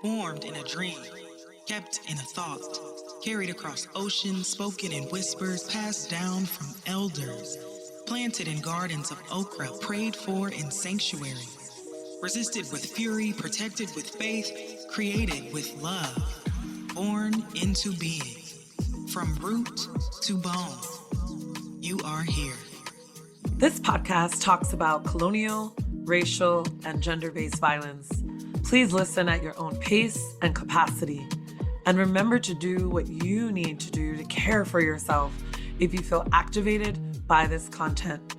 formed in a dream, kept in a thought, carried across oceans, spoken in whispers, passed down from elders, planted in gardens of okra, prayed for in sanctuary, resisted with fury, protected with faith, created with love, born into being, from root to bone. You are here. This podcast talks about colonial, racial, and gender-based violence. Please listen at your own pace and capacity. And remember to do what you need to do to care for yourself if you feel activated by this content.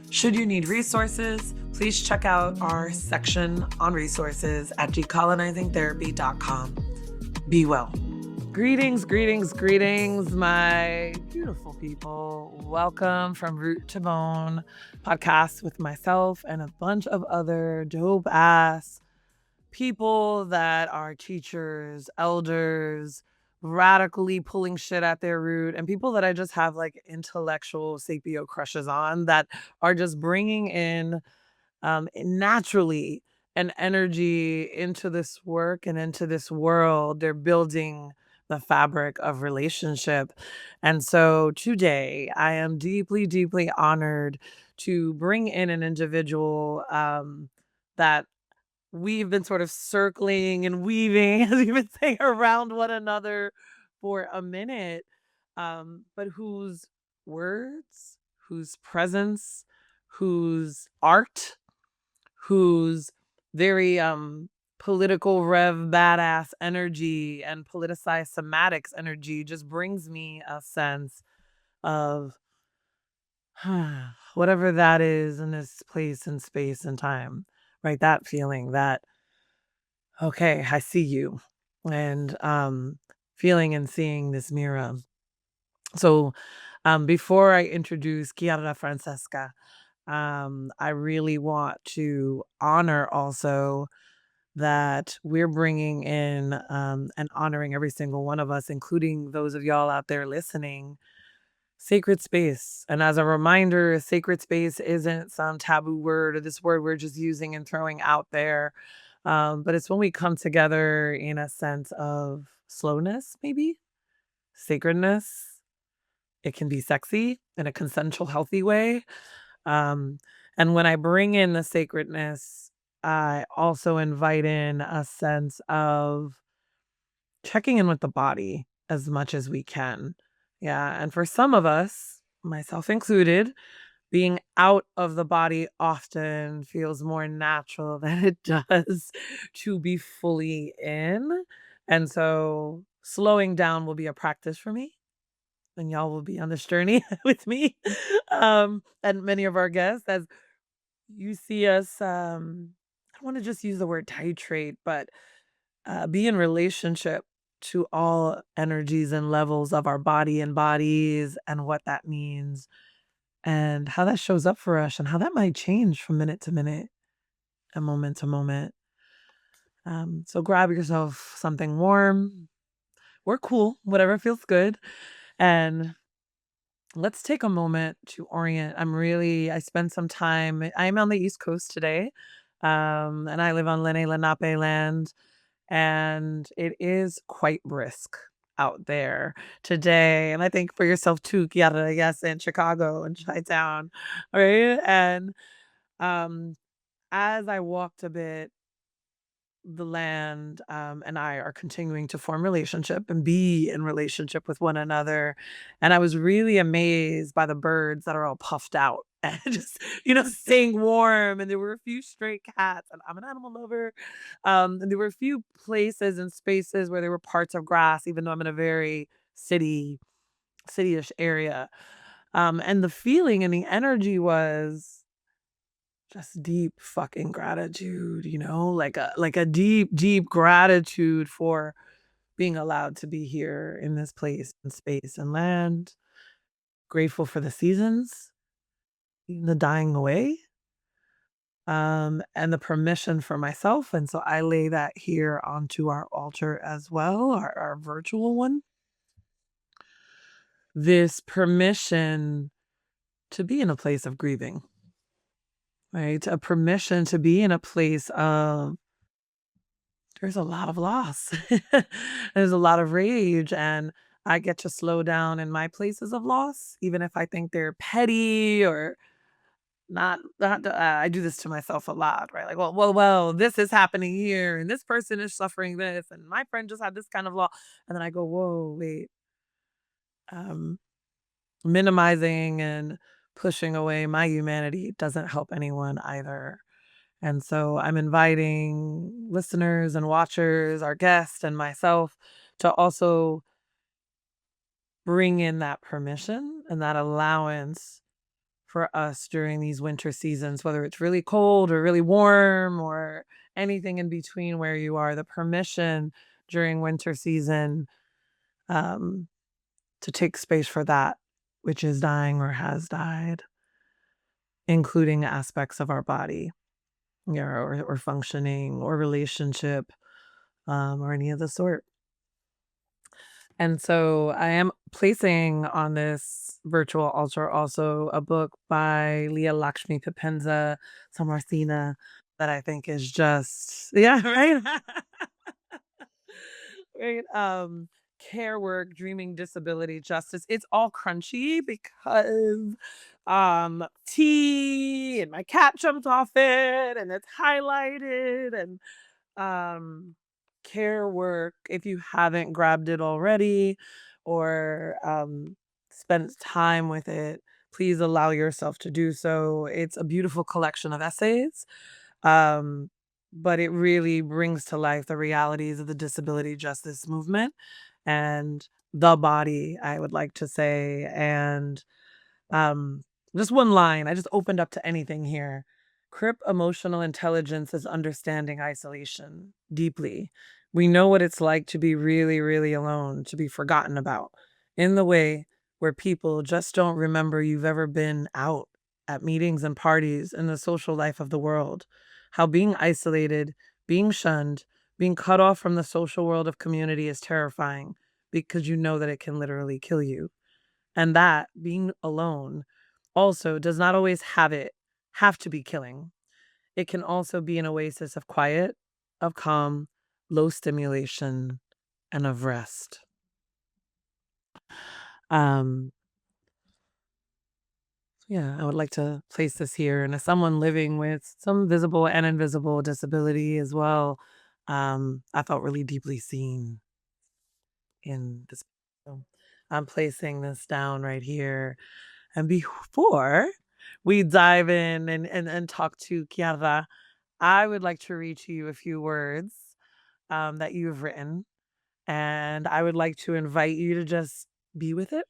Should you need resources, please check out our section on resources at decolonizingtherapy.com. Be well. Greetings, my beautiful people. Welcome from Root to Bone podcast with myself and a bunch of other dope ass people that are teachers, elders, radically pulling shit at their root, and people that I just have like intellectual sapio crushes on that are just bringing in naturally an energy into this work and into this world. They're building the fabric of relationship. And so today I am deeply, deeply honored to bring in an individual that we've been sort of circling and weaving, as we've been saying, around one another for a minute, but whose words, whose presence, whose art, whose very political rev badass energy and politicized somatics energy just brings me a sense of whatever that is in this place and space and time, right? That feeling that, okay, I see you, and feeling and seeing this mirror. So before I introduce Chiara Francesca, I really want to honor also that we're bringing in and honoring every single one of us, including those of y'all out there listening, sacred space. And as a reminder, sacred space isn't some taboo word or this word we're just using and throwing out there. But it's when we come together in a sense of slowness, maybe sacredness. It can be sexy in a consensual, healthy way. And when I bring in the sacredness, I also invite in a sense of checking in with the body as much as we can. Yeah. And for some of us, myself included, being out of the body often feels more natural than it does to be fully in. And so slowing down will be a practice for me. And y'all will be on this journey with me. And many of our guests, as you see us, I don't want to just use the word titrate, but be in relationship to all energies and levels of our body and bodies and what that means and how that shows up for us and how that might change from minute to minute and moment to moment. So grab yourself something warm. We're cool, whatever feels good. And let's take a moment to orient. I spent some time, I'm on the East Coast today, and I live on Lenni Lenape land, and it is quite brisk out there today. And I think for yourself too, Kiara, yes, in Chicago and Chi-Town, right? And as I walked a bit, the land and I are continuing to form relationship and be in relationship with one another. And I was really amazed by the birds that are all puffed out and just, staying warm. And there were a few stray cats, and I'm an animal lover. And there were a few places and spaces where there were parts of grass, even though I'm in a very cityish area. And the feeling and the energy was just deep fucking gratitude, like a deep, deep gratitude for being allowed to be here in this place and space and land. Grateful for the seasons, even the dying away, and the permission for myself. And so I lay that here onto our altar as well, our virtual one. This permission to be in a place of grieving. Right? A permission to be in a place of there's a lot of loss. There's a lot of rage, and I get to slow down in my places of loss, even if I think they're petty or not I do this to myself a lot, right? Like, well, this is happening here, and this person is suffering this, and my friend just had this kind of law. And then I go, whoa, wait. Um, Minimizing and pushing away my humanity doesn't help anyone either. And so I'm inviting listeners and watchers, our guests, and myself to also bring in that permission and that allowance for us during these winter seasons, whether it's really cold or really warm or anything in between where you are, the permission during winter season um, to take space for that which is dying or has died, including aspects of our body, yeah, or functioning or relationship, or any of the sort. And so I am placing on this virtual altar also a book by Leah Lakshmi Pipenza Samarthina that I think is just, yeah, right? Right. Care work, dreaming disability justice. It's all crunchy because tea and my cat jumped off it and it's highlighted and um care work, if you haven't grabbed it already or spent time with it, please allow yourself to do so. It's a beautiful collection of essays, um but it really brings to life the realities of the disability justice movement and the body, I would like to say. And um, just one line. I just opened up to anything here. Crip emotional intelligence is understanding isolation deeply. We know what it's like to be really, really alone, to be forgotten about in the way where people just don't remember you've ever been out at meetings and parties in the social life of the world. How being isolated, being shunned, being cut off from the social world of community is terrifying because you know that it can literally kill you. And that being alone also does not always have to be killing. It can also be an oasis of quiet, of calm, low stimulation, and of rest. Um, yeah, I would like to place this here. And as someone living with some visible and invisible disability as well, I felt really deeply seen in this. So I'm placing this down right here. And before we dive in and talk to Chiara, I would like to read to you a few words that you've written. And I would like to invite you to just be with it.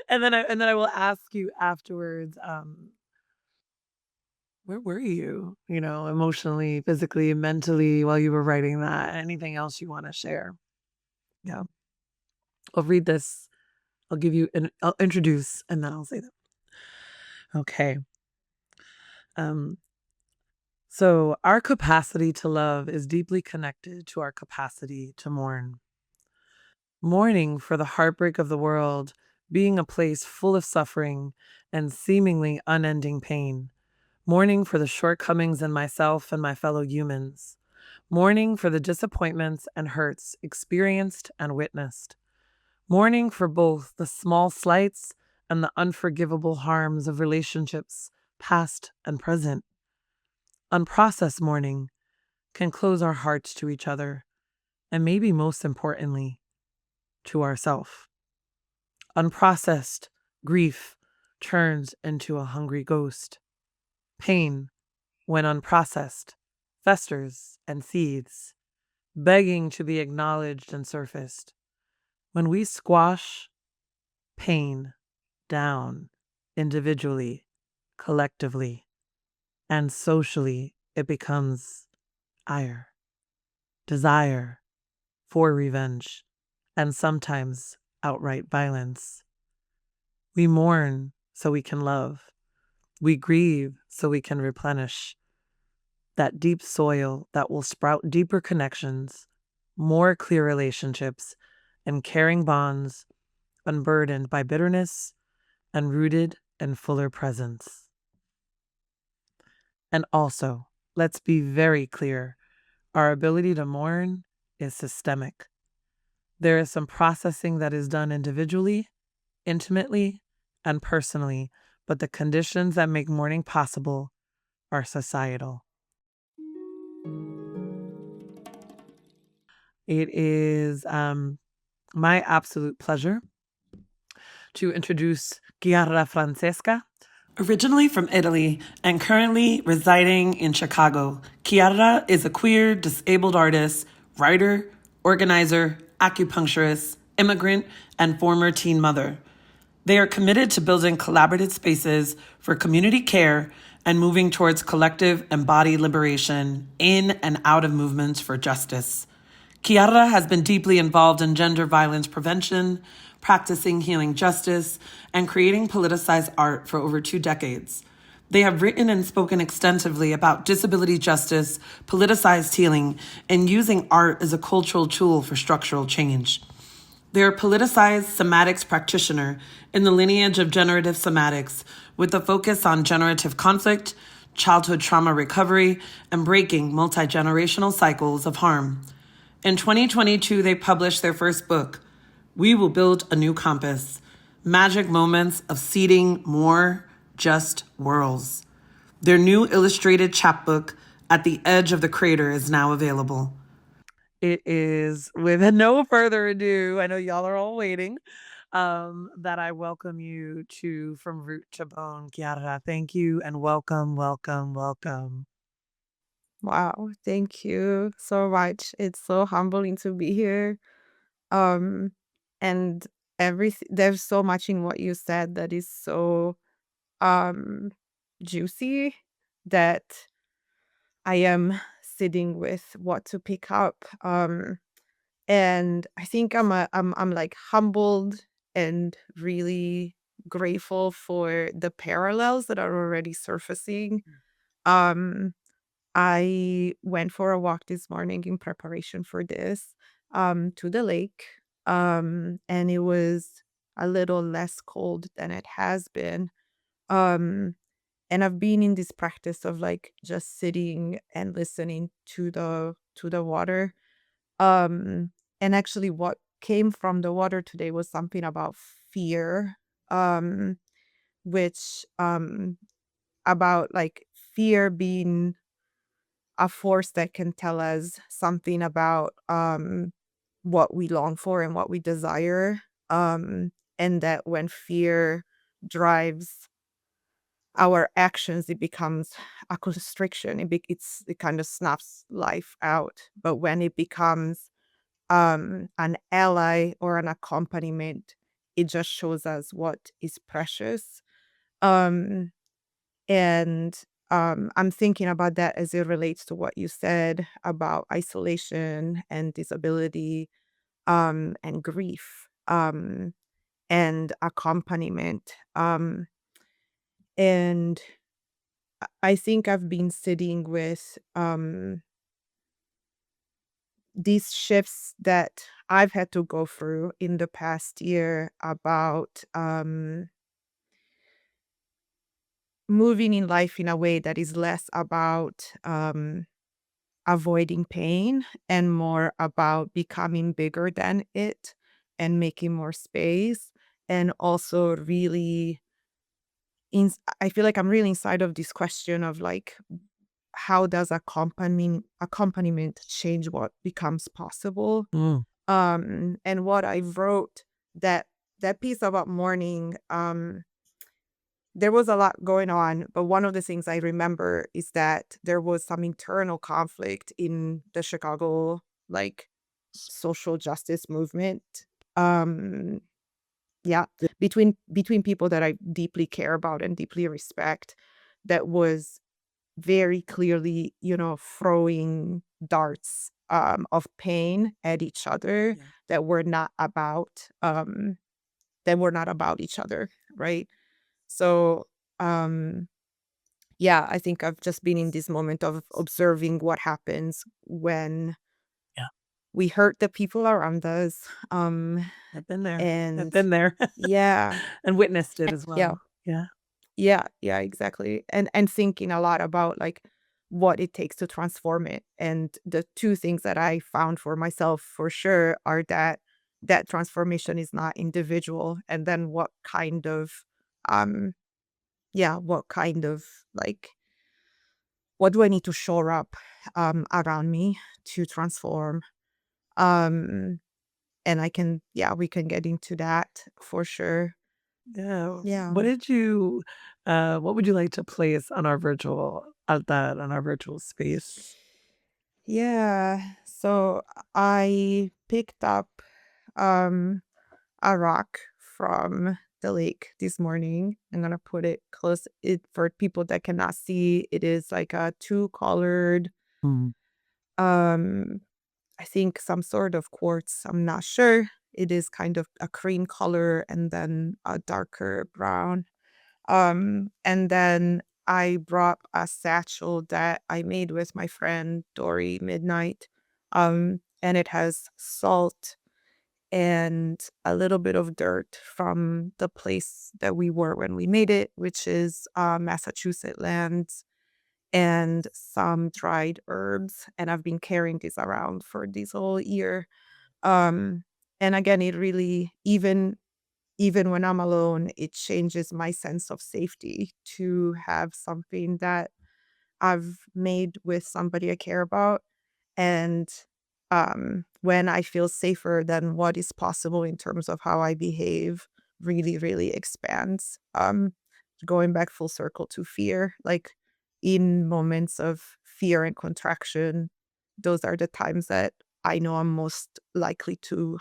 And then I will ask you afterwards, where were you, emotionally, physically, mentally while you were writing that? Anything else you want to share? Yeah. I'll read this. I'll introduce and then I'll say that. Okay. Um, so our capacity to love is deeply connected to our capacity to mourn. Mourning for the heartbreak of the world, being a place full of suffering and seemingly unending pain. Mourning for the shortcomings in myself and my fellow humans. Mourning for the disappointments and hurts experienced and witnessed. Mourning for both the small slights and the unforgivable harms of relationships, past and present. Unprocessed mourning can close our hearts to each other, and maybe most importantly, to ourself. Unprocessed grief turns into a hungry ghost. Pain, when unprocessed, festers and seethes, begging to be acknowledged and surfaced. When we squash pain down individually, collectively, and socially, it becomes ire, desire for revenge, and sometimes outright violence. We mourn so we can love. We grieve so we can replenish that deep soil that will sprout deeper connections, more clear relationships, and caring bonds unburdened by bitterness and rooted in fuller presence. And also, let's be very clear. Our ability to mourn is systemic. There is some processing that is done individually, intimately, and personally, but the conditions that make mourning possible are societal. It is my absolute pleasure to introduce Chiara Francesca. Originally from Italy and currently residing in Chicago, Chiara is a queer, disabled artist, writer, organizer, acupuncturist, immigrant, and former teen mother. They are committed to building collaborative spaces for community care and moving towards collective embodied liberation in and out of movements for justice. Chiara has been deeply involved in gender violence prevention, practicing healing justice, and creating politicized art for over 2 decades. They have written and spoken extensively about disability justice, politicized healing, and using art as a cultural tool for structural change. They're a politicized somatics practitioner in the lineage of generative somatics with a focus on generative conflict, childhood trauma recovery, and breaking multi-generational cycles of harm. In 2022, they published their first book, We Will Build a New Compass, Magic Moments of Seeding More Just Worlds. Their new illustrated chapbook, At the Edge of the Crater, is now available. It is, with no further ado, I know y'all are all waiting, that I welcome you to From Root to Bone, Chiara. Thank you and welcome, welcome, welcome. Wow, thank you so much. It's so humbling to be here. Um, and there's so much in what you said that is so um juicy that I am sitting with what to pick up. And I think I'm like humbled and really grateful for the parallels that are already surfacing. Um I went for a walk this morning in preparation for this, to the lake. And it was a little less cold than it has been. Um, and I've been in this practice of like just sitting and listening to the water. And actually what came from the water today was something about fear, um, which about like fear being a force that can tell us something about what we long for and what we desire. And that when fear drives our actions, it becomes a constriction. It kind of snaps life out. But when it becomes an ally or an accompaniment, it just shows us what is precious. Um, and I'm thinking about that as it relates to what you said about isolation and disability, and grief, and accompaniment. And I think I've been sitting with these shifts that I've had to go through in the past year about moving in life in a way that is less about avoiding pain and more about becoming bigger than it and making more space. And also really I feel like I'm really inside of this question of like, how does accompaniment change what becomes possible? Mm. And what I wrote, that piece about mourning, there was a lot going on, but one of the things I remember is that there was some internal conflict in the Chicago, like, social justice movement. Um, yeah, between people that I deeply care about and deeply respect, that was very clearly, throwing darts of pain at each other Yeah. that were not about each other, right? So, yeah, I think I've just been in this moment of observing what happens when Yeah. we hurt the people around us. I've been there. I've And been there yeah, and witnessed it as yeah, well. Yeah. yeah, exactly. And thinking a lot about like what it takes to transform it. And the two things that I found for myself for sure are that that transformation is not individual, and then um what kind of like what do I need to shore up around me to transform. Um and we can get into that for sure. Yeah. Yeah. What would you like to place on our virtual on our virtual space? Yeah. So I picked up um a rock from the lake this morning. I'm gonna put it close it for people that cannot see. It is like a two-colored, Mm. um, I think some sort of quartz. I'm not sure. It is kind of a cream color and then a darker brown. And then I brought a satchel that I made with my friend Dory Midnight. And it has salt and a little bit of dirt from the place that we were when we made it, which is Massachusetts lands, and some dried herbs. And I've been carrying this around for this whole year. Um, and again, it really, even when I'm alone, it changes my sense of safety to have something that I've made with somebody I care about. And when I feel safer, then what is possible in terms of how I behave really, really expands. Going back full circle to fear, like in moments of fear and contraction, those are the times that I know I'm most likely to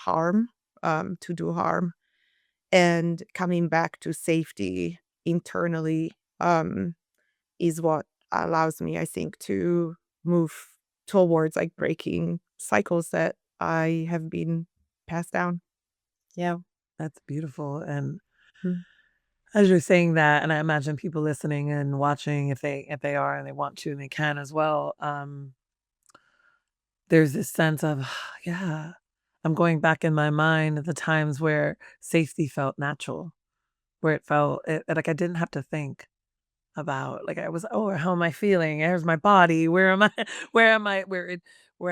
do harm. And coming back to safety internally, is what allows me, I think, to move towards like breaking cycles that I have been passed down. Yeah. That's beautiful. And Mm. as you're saying that, and I imagine people listening and watching, if they are and they want to and they can as well, there's this sense of, yeah, I'm going back in my mind at the times where safety felt natural, where like I didn't have to think about, like I was, oh, how am I feeling? Here's my body. Where am I? Where am I? Where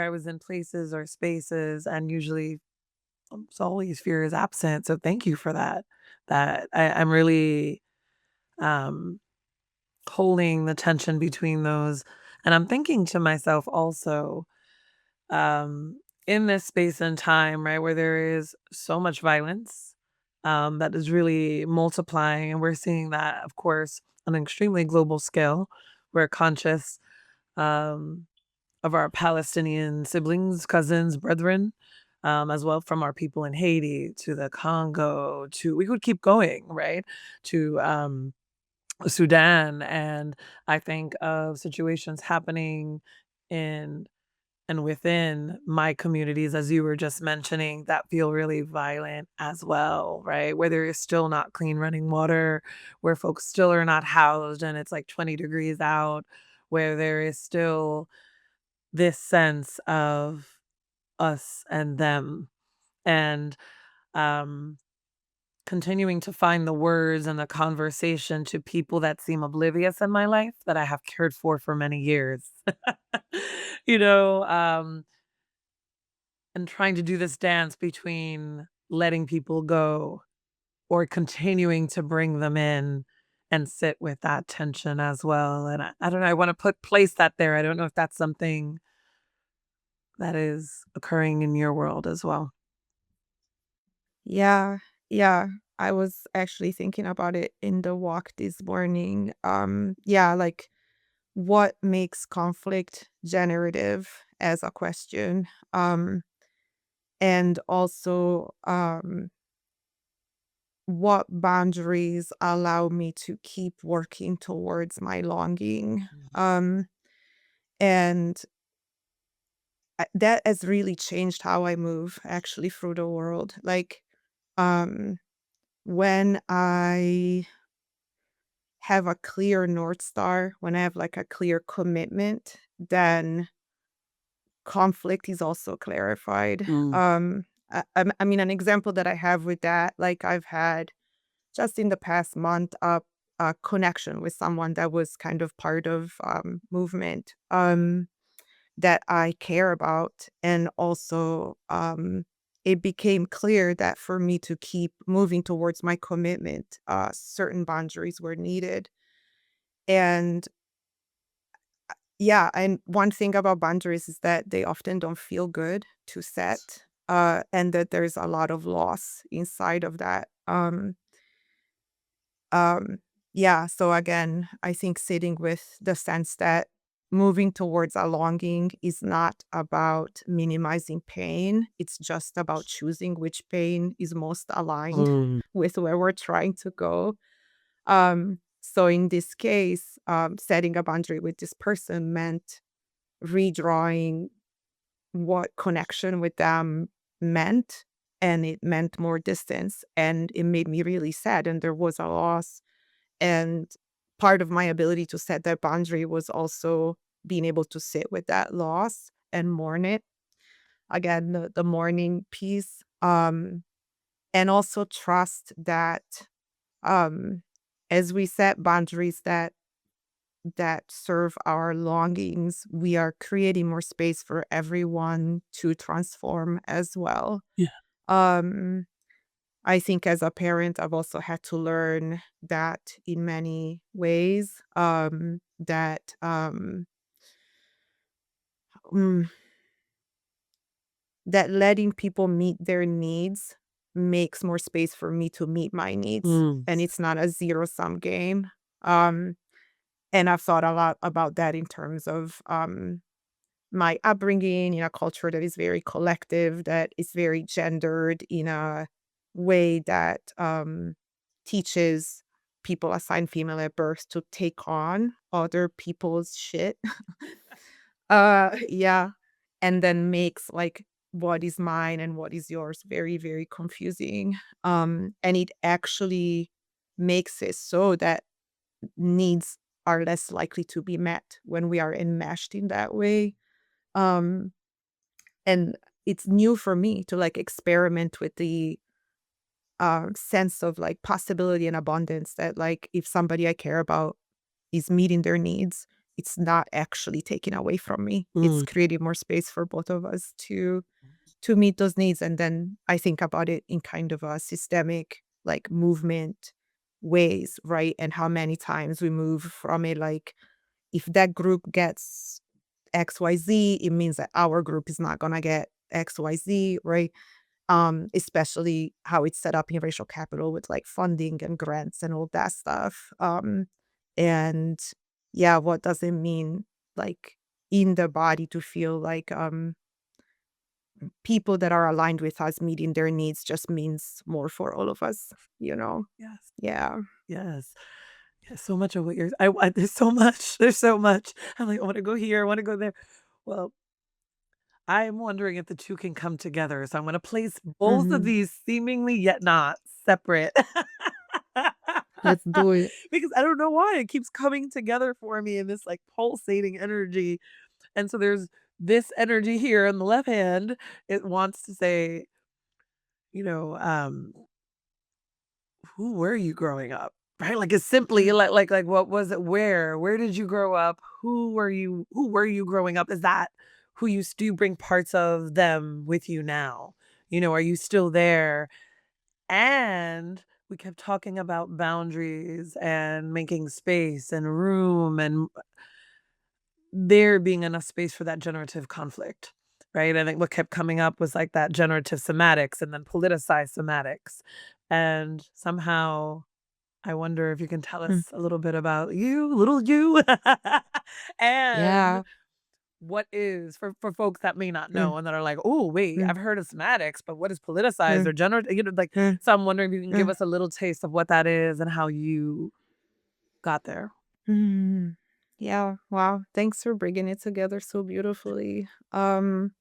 I was in places or spaces, and usually so always fear is absent. So thank you for that. I'm really um holding the tension between those. And I'm thinking to myself also, um, in this space and time, right, where there is so much violence that is really multiplying. And we're seeing that, of course, on an extremely global scale. We're conscious um, of our Palestinian siblings, cousins, brethren. As well from our people in Haiti to the Congo to we could keep going, right? To Sudan, and I think of situations happening in and within my communities, as you were just mentioning, that feel really violent as well, right? Where there is still not clean running water, where folks still are not housed and it's like 20 degrees out, where there is still this sense of us and them. And um continuing to find the words and the conversation to people that seem oblivious in my life that I have cared for many years. you know, um, and trying to do this dance between letting people go or continuing to bring them in and sit with that tension as well. And I don't know, I want to place that there. I don't know if that's something that is occurring in your world as well. Yeah. Yeah. I was actually thinking about it in the walk this morning. Yeah, like what makes conflict generative as a question. And also what boundaries allow me to keep working towards my longing. Um, and that has really changed how I move actually through the world. Like, um, when I have a clear North Star, when I have like a clear commitment, then conflict is also clarified. Mm. I mean, an example that I have with that, like I've had just in the past month, a connection with someone that was kind of part of movement that I care about. And also, it became clear that for me to keep moving towards my commitment, certain boundaries were needed. And yeah, and one thing about boundaries is that they often don't feel good to set, and that there's a lot of loss inside of that. Um, yeah, so again, I think sitting with the sense that moving towards a longing is not about minimizing pain. It's just about choosing which pain is most aligned Mm. with where we're trying to go. So in this case, setting a boundary with this person meant redrawing what connection with them meant, and it meant more distance, and it made me really sad, and there was a loss. And part of my ability to set that boundary was also being able to sit with that loss and mourn it. Again, the mourning piece. And also trust that um as we set boundaries that serve our longings, we are creating more space for everyone to transform as well. Yeah. Um, I think as a parent, I've also had to learn that in many ways, mm, that letting people meet their needs makes more space for me to meet my needs, Mm. and it's not a zero-sum game. Um, and I've thought a lot about that in terms of my upbringing in a culture that is very collective, that is very gendered in a way that teaches people assigned female at birth to take on other people's shit. Yeah. And then makes like what is mine and what is yours very, very confusing. And it actually makes it so that needs are less likely to be met when we are enmeshed in that way. Um, and it's new for me to like experiment with the sense of like possibility and abundance that like if somebody I care about is meeting their needs, it's not actually taking away from me. It's Mm. creating more space for both of us to meet those needs. And then I think about it in kind of a systemic like movement ways, right? And how many times we move from it like if that group gets XYZ, it means that our group is not gonna get XYZ, right? Especially how it's set up in racial capital with like funding and grants and all that stuff. And yeah, what does it mean like in the body to feel like people that are aligned with us meeting their needs just means more for all of us, you know? Yes. Yeah. Yes. Yeah, so much of what you're I there's so much, there's so much. I'm like, "I wanna go here, I wanna go there." Well, I'm wondering if the 2 can come together, so I'm gonna place both of Mhm. these seemingly yet not separate. Let's do it. Because I don't know why it keeps coming together for me in this, like, pulsating energy, and so there's this energy here on the left hand, it wants to say, you know, who were you growing up? Right? Like, it's simply Mm, like, what was it? Where did you grow up? Who were you growing up? Is that who do you bring parts of them with you now? Are you still there? And we kept talking about boundaries and making space and room and there being enough space for that generative conflict. Right. I think what kept coming up was like that generative somatics and then politicized somatics. And somehow I wonder if you can tell mm. us a little bit about you, little you, and Yeah. what is for folks that may not Mm, know and that are like, "Oh, wait, mm, I've heard of somatics, but what is politicized mm, or generative?" Like, mm, so I'm wondering if you can give mm, us a little taste of what that is and how you got there. mm. Yeah. Wow. Thanks for bringing it together so beautifully.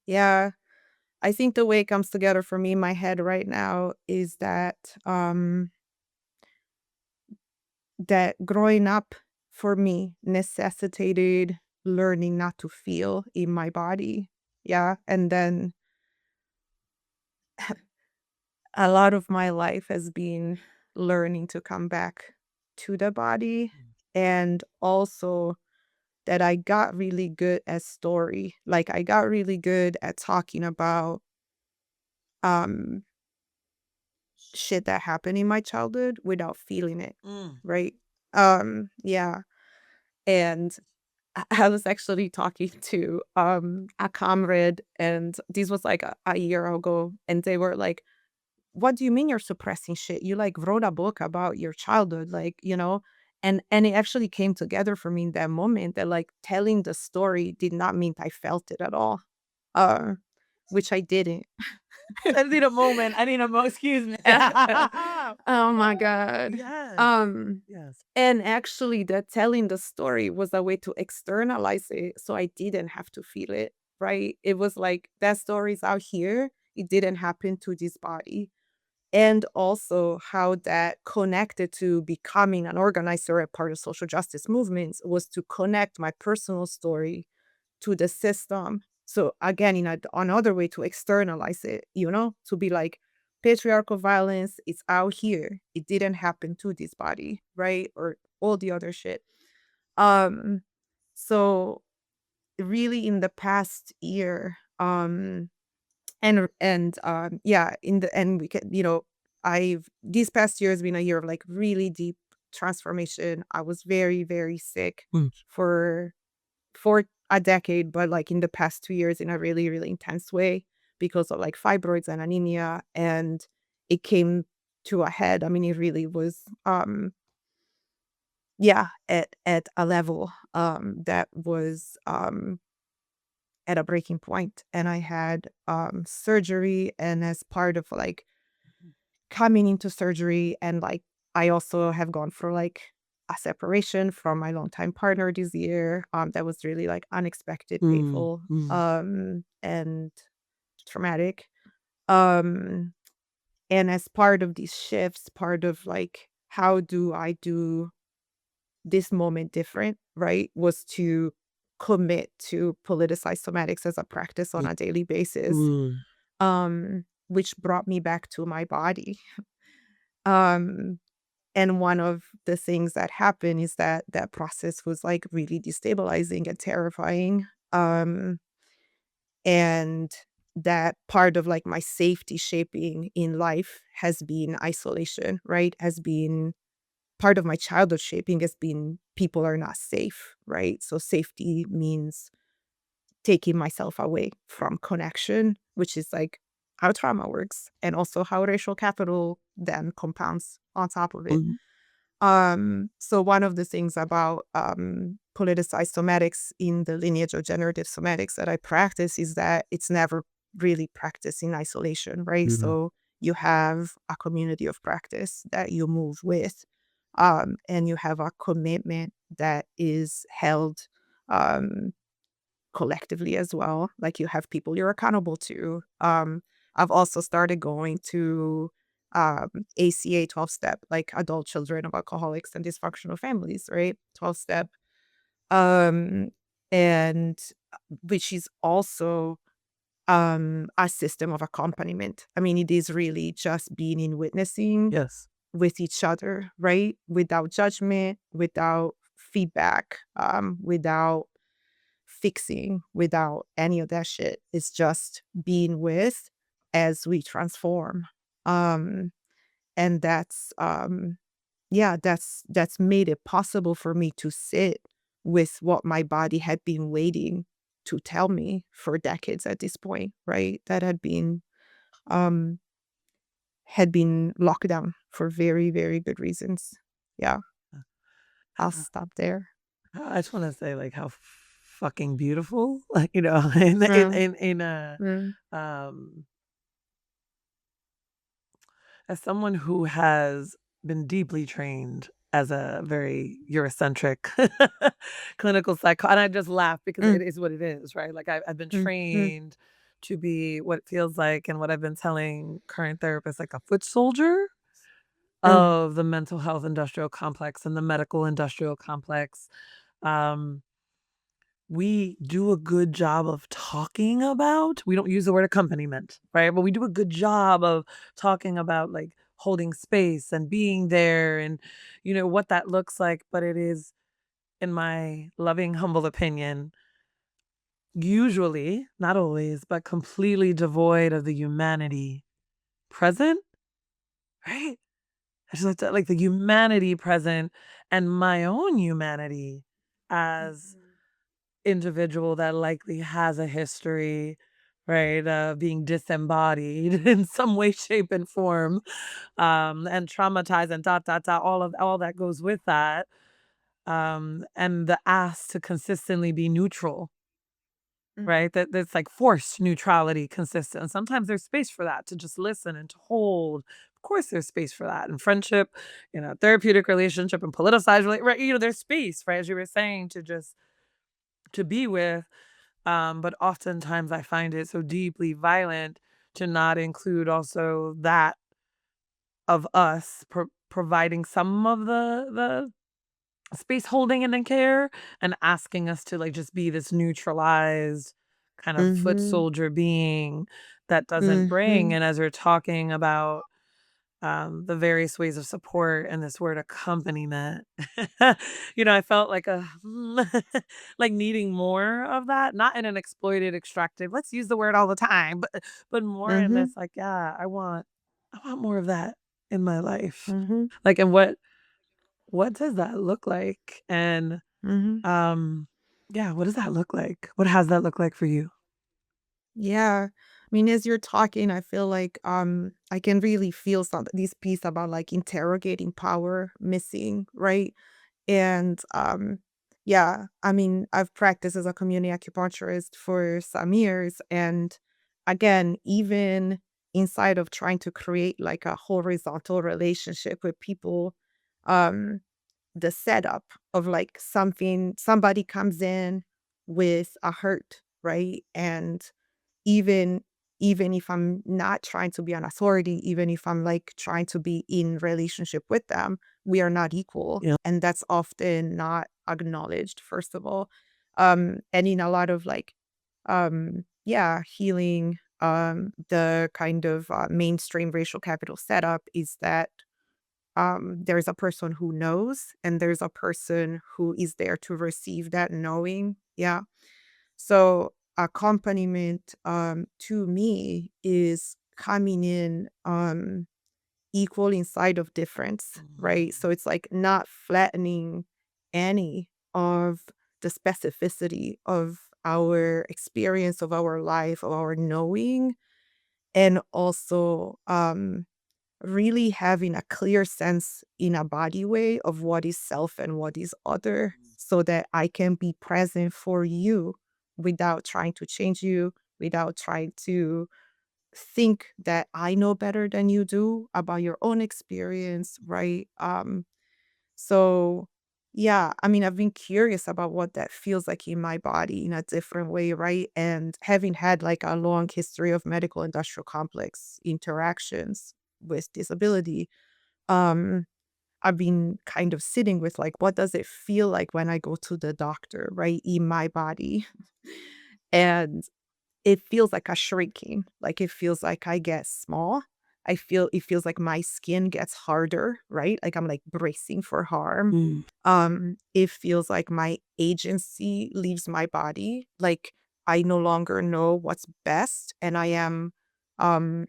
Yeah. I think the way it comes together for me in my head right now is that growing up for me necessitated learning not to feel in my body. Yeah. And then a lot of my life has been learning to come back to the body, and also that I got really good at story. Like I got really good at talking about um shit that happened in my childhood without feeling it, Mm. right? Yeah. And I was actually talking to a comrade, and this was like a year ago, and they were like, what do you mean you're suppressing shit? You like wrote a book about your childhood, like, you know? And it actually came together for me in that moment that like telling the story did not mean I felt it at all. Uh, which I didn't. I need a moment. I need a moment. Excuse me. Oh my God. Yes. Um, Yes. and actually that telling the story was a way to externalize it so I didn't have to feel it, right? It was like that story's out here. It didn't happen to this body. And also how that connected to becoming an organizer at part of social justice movements was to connect my personal story to the system. So again, in another way to externalize it, you know, to be like patriarchal violence is out here. It didn't happen to this body, right? Or all the other shit. Um, so really in the past year, yeah, in the end we can, you know, I've this past year has been a year of like really deep transformation. I was very, very sick Mm. for a decade, but like in the past 2 years in a really, really intense way because of like fibroids and anemia. And it came to a head. I mean, it really was yeah, at a level that was at a breaking point. And I had surgery, and as part of like coming into surgery, and like I also have gone for like a separation from my longtime partner this year. That was really like unexpected, Mm. painful, Mm. and traumatic. Um, and as part of these shifts, part of like how do I do this moment different, right? Was to commit to politicized somatics as a practice on a daily basis, Mm. which brought me back to my body. Um, And one of the things that happened is that that process was like really destabilizing and terrifying. And that part of like my safety shaping in life has been isolation, right? Has been part of my childhood shaping has been people are not safe, right? So safety means taking myself away from connection, which is like how trauma works and also how racial capital then compounds on top of it. Mm. So one of the things about politicized somatics in the lineage of generative somatics that I practice is that it's never really practiced in isolation, right? Mm. So you have a community of practice that you move with, and you have a commitment that is held um, collectively as well. Like you have people you're accountable to. I've also started going to ACA 12 step, like adult children of alcoholics and dysfunctional families, right? 12 step. Um, and which is also a system of accompaniment. I mean, it is really just being in witnessing Yes. with each other, right? Without judgment, without feedback, without fixing, without any of that shit. It's just being with as we transform. Um, and that's made it possible for me to sit with what my body had been waiting to tell me for decades at this point, right? That um had been locked down for very, very good reasons. Yeah, I'll Uh, stop there. I just want to say like how fucking beautiful, like, you know, Mm, in a mm, um as someone who has been deeply trained as a very Eurocentric clinical psycho, and I just laugh because it mm, is what it is, right? Like I've been mm, mm, trained to be what it feels like, and what I've been telling current therapists, like a foot soldier mm, of the mental health industrial complex and the medical industrial complex. Um, we do a good job of talking about, we don't use the word accompaniment, right? But we do a good job of talking about like holding space and being there and, what that looks like. But it is, in my loving, humble opinion, usually, not always, but completely devoid of the humanity present, right? I just like the humanity present and my own humanity as individual that likely has a history, right, of being disembodied in some way, shape, and form, and traumatized and all that goes with that, and the ask to consistently be neutral, right? That's like forced neutrality, consistent. And sometimes there's space for that to just listen and to hold. Of course, there's space for that in friendship, therapeutic relationship and politicized, right? There's space, right? As you were saying, to just to be with. But oftentimes I find it so deeply violent to not include also that of us providing some of the space holding and the care and asking us to like just be this neutralized kind of foot Mhm. soldier being that doesn't bring. Mhm. And as we're talking about the various ways of support and this word accompaniment. I felt like a like needing more of that, not in an exploited, extractive. Let's use the word all the time, but more in this Mhm. like, yeah, I want more of that in my life. Mhm. Like, and what does that look like? And Mhm. um, yeah, what does that look like? What has that look like for you? Yeah. I mean, as you're talking, I feel like I can really feel this piece about like interrogating power missing, right? And yeah, I mean, I've practiced as a community acupuncturist for some years. And again, even inside of trying to create like a horizontal relationship with people, um, the setup of like somebody comes in with a hurt, right? And even even if I'm not trying to be an authority, even if I'm like trying to be in relationship with them, we are not equal. Yeah. And that's often not acknowledged, first of all. And in a lot of like yeah, healing, the kind of mainstream racial capital setup is that there's a person who knows and there's a person who is there to receive that knowing. Yeah. So accompaniment to me is coming in equal inside of difference, right? So it's like not flattening any of the specificity of our experience of our life, of our knowing, and also really having a clear sense in a body way of what is self and what is other so that I can be present for you without trying to change you, without trying to think that I know better than you do about your own experience, right? So yeah, I mean, I've been curious about what that feels like in my body in a different way, right? And having had like a long history of medical industrial complex interactions with disability, um, I've been kind of sitting with like, what does it feel like when I go to the doctor, right, in my body? And it feels like a shrinking, like it feels like I get small. It feels like my skin gets harder, right? Like I'm like bracing for harm. Mm. It feels like my agency leaves my body. Like I no longer know what's best and I am um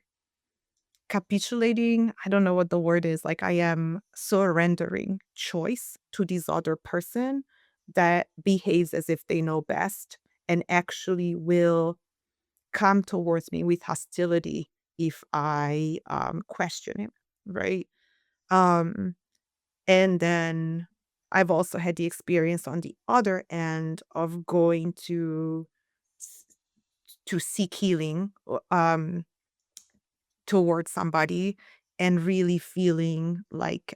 capitulating. I don't know what the word is. Like I am surrendering choice to this other person that behaves as if they know best and actually will come towards me with hostility if I question him, right? Um, and then I've also had the experience on the other end of going s- to seek healing towards somebody and really feeling like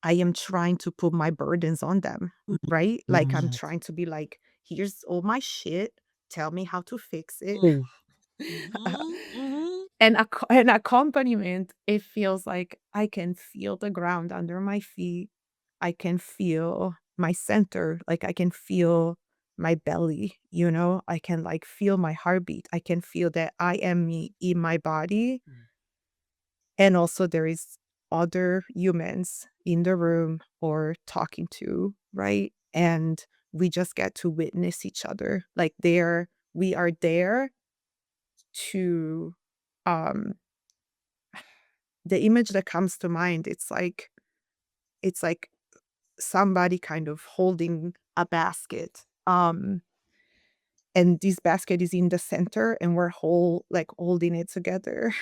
I am trying to put my burdens on them, right? Like I'm Mhm. trying to be like, here's all my shit. Tell me how to fix it. Mm. Mhm, mhm. And an accompaniment, it feels like I can feel the ground under my feet. I can feel my center, like I can feel my belly, I can like feel my heartbeat. I can feel that I am me in my body And also there is other humans in the room or talking to, right? And we just get to witness each other. Like we are there to um the image that comes to mind, it's like somebody kind of holding a basket. And this basket is in the center and we're holding it together.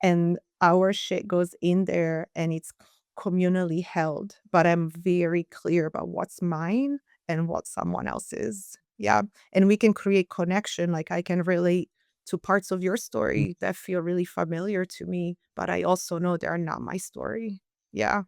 And our shit goes in there and it's communally held, but I'm very clear about what's mine and what someone else's. Yeah. And we can create connection. Like I can relate to parts of your story that feel really familiar to me, but I also know they're not my story. Yeah.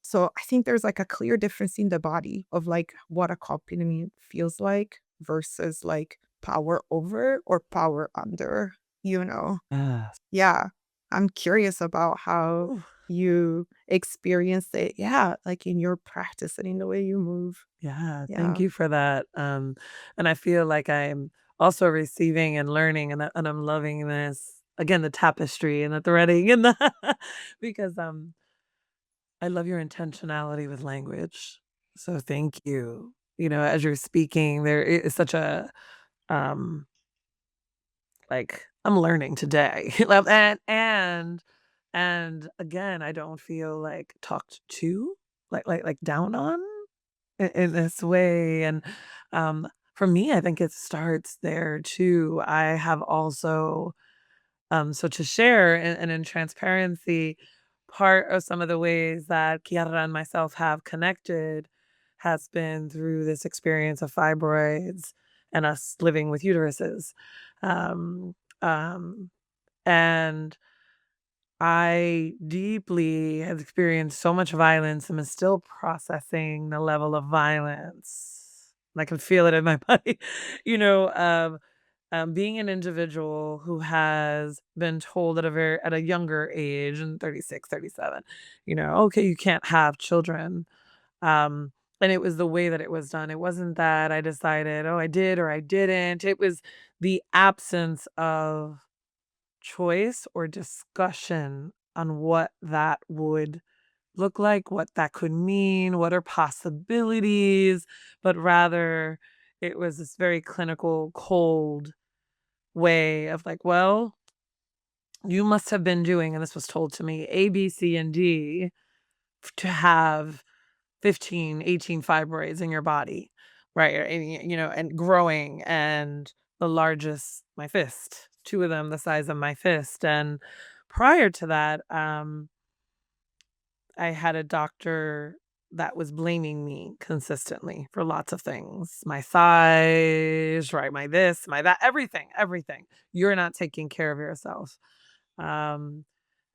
So I think there's like a clear difference in the body of like what accompaniment feels like versus like power over or power under, you know? Yes. Yeah. I'm curious about how Ooh, you experience it. Yeah. Like in your practice and in the way you move. yeah, thank Yeah. you for that, and I feel like I'm also receiving and learning, and I'm loving this again, the tapestry and the threading and the because, I love your intentionality with language, so thank you. As you're speaking, there is such a, um like, I'm learning today. And again, I don't feel, like, talked to, like, down on in this way, and, for me, I think it starts there too. I have also so to share and in transparency, part of some of the ways that Kiara and myself have connected has been through this experience of fibroids and us living with uteruses. Um, um, and I deeply have experienced so much violence and am still processing the level of violence. I can feel it in my body, you know, um, being an individual who has been told at a younger age, and 36, 37, okay, you can't have children. Um, and it was the way that it was done. It wasn't that I decided, oh, I did or I didn't. It was the absence of choice or discussion on what that would look like, what that could mean, what are possibilities, but rather it was this very clinical, cold way of like, well, you must have been doing, and this was told to me, A, B, C, and D to have 15, 18 fibroids in your body, right? And growing, and the largest, my fist, two of them the size of my fist. And prior to that, I had a doctor that was blaming me consistently for lots of things. My size, right? My this, my that, everything, everything. You're not taking care of yourself. Um,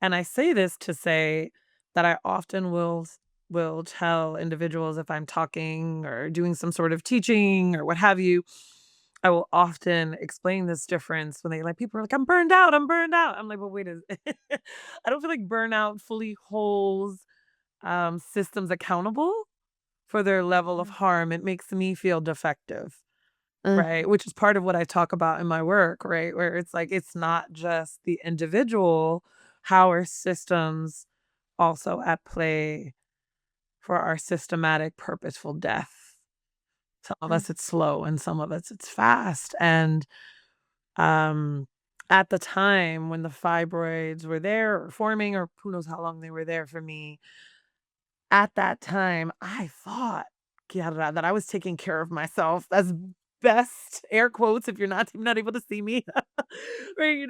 and I say this to say that I often will tell individuals if I'm talking or doing some sort of teaching or what have you, I will often explain this difference when people are like, I'm burned out, I'm burned out. I'm like, well, wait a I don't feel like burnout fully holds systems accountable for their level of Mhm. harm. It makes me feel defective, right? Mhm. Which is part of what I talk about in my work, right? Where it's like, it's not just the individual, how are systems also at play for our systematic, purposeful death? Some of Mhm. us it's slow and some of us it's fast. And um, at the time when the fibroids were there or forming, or who knows how long they were there for me, at that time, I thought, Kiara, that I was taking care of myself as best, air quotes, if you're not able to see me, right,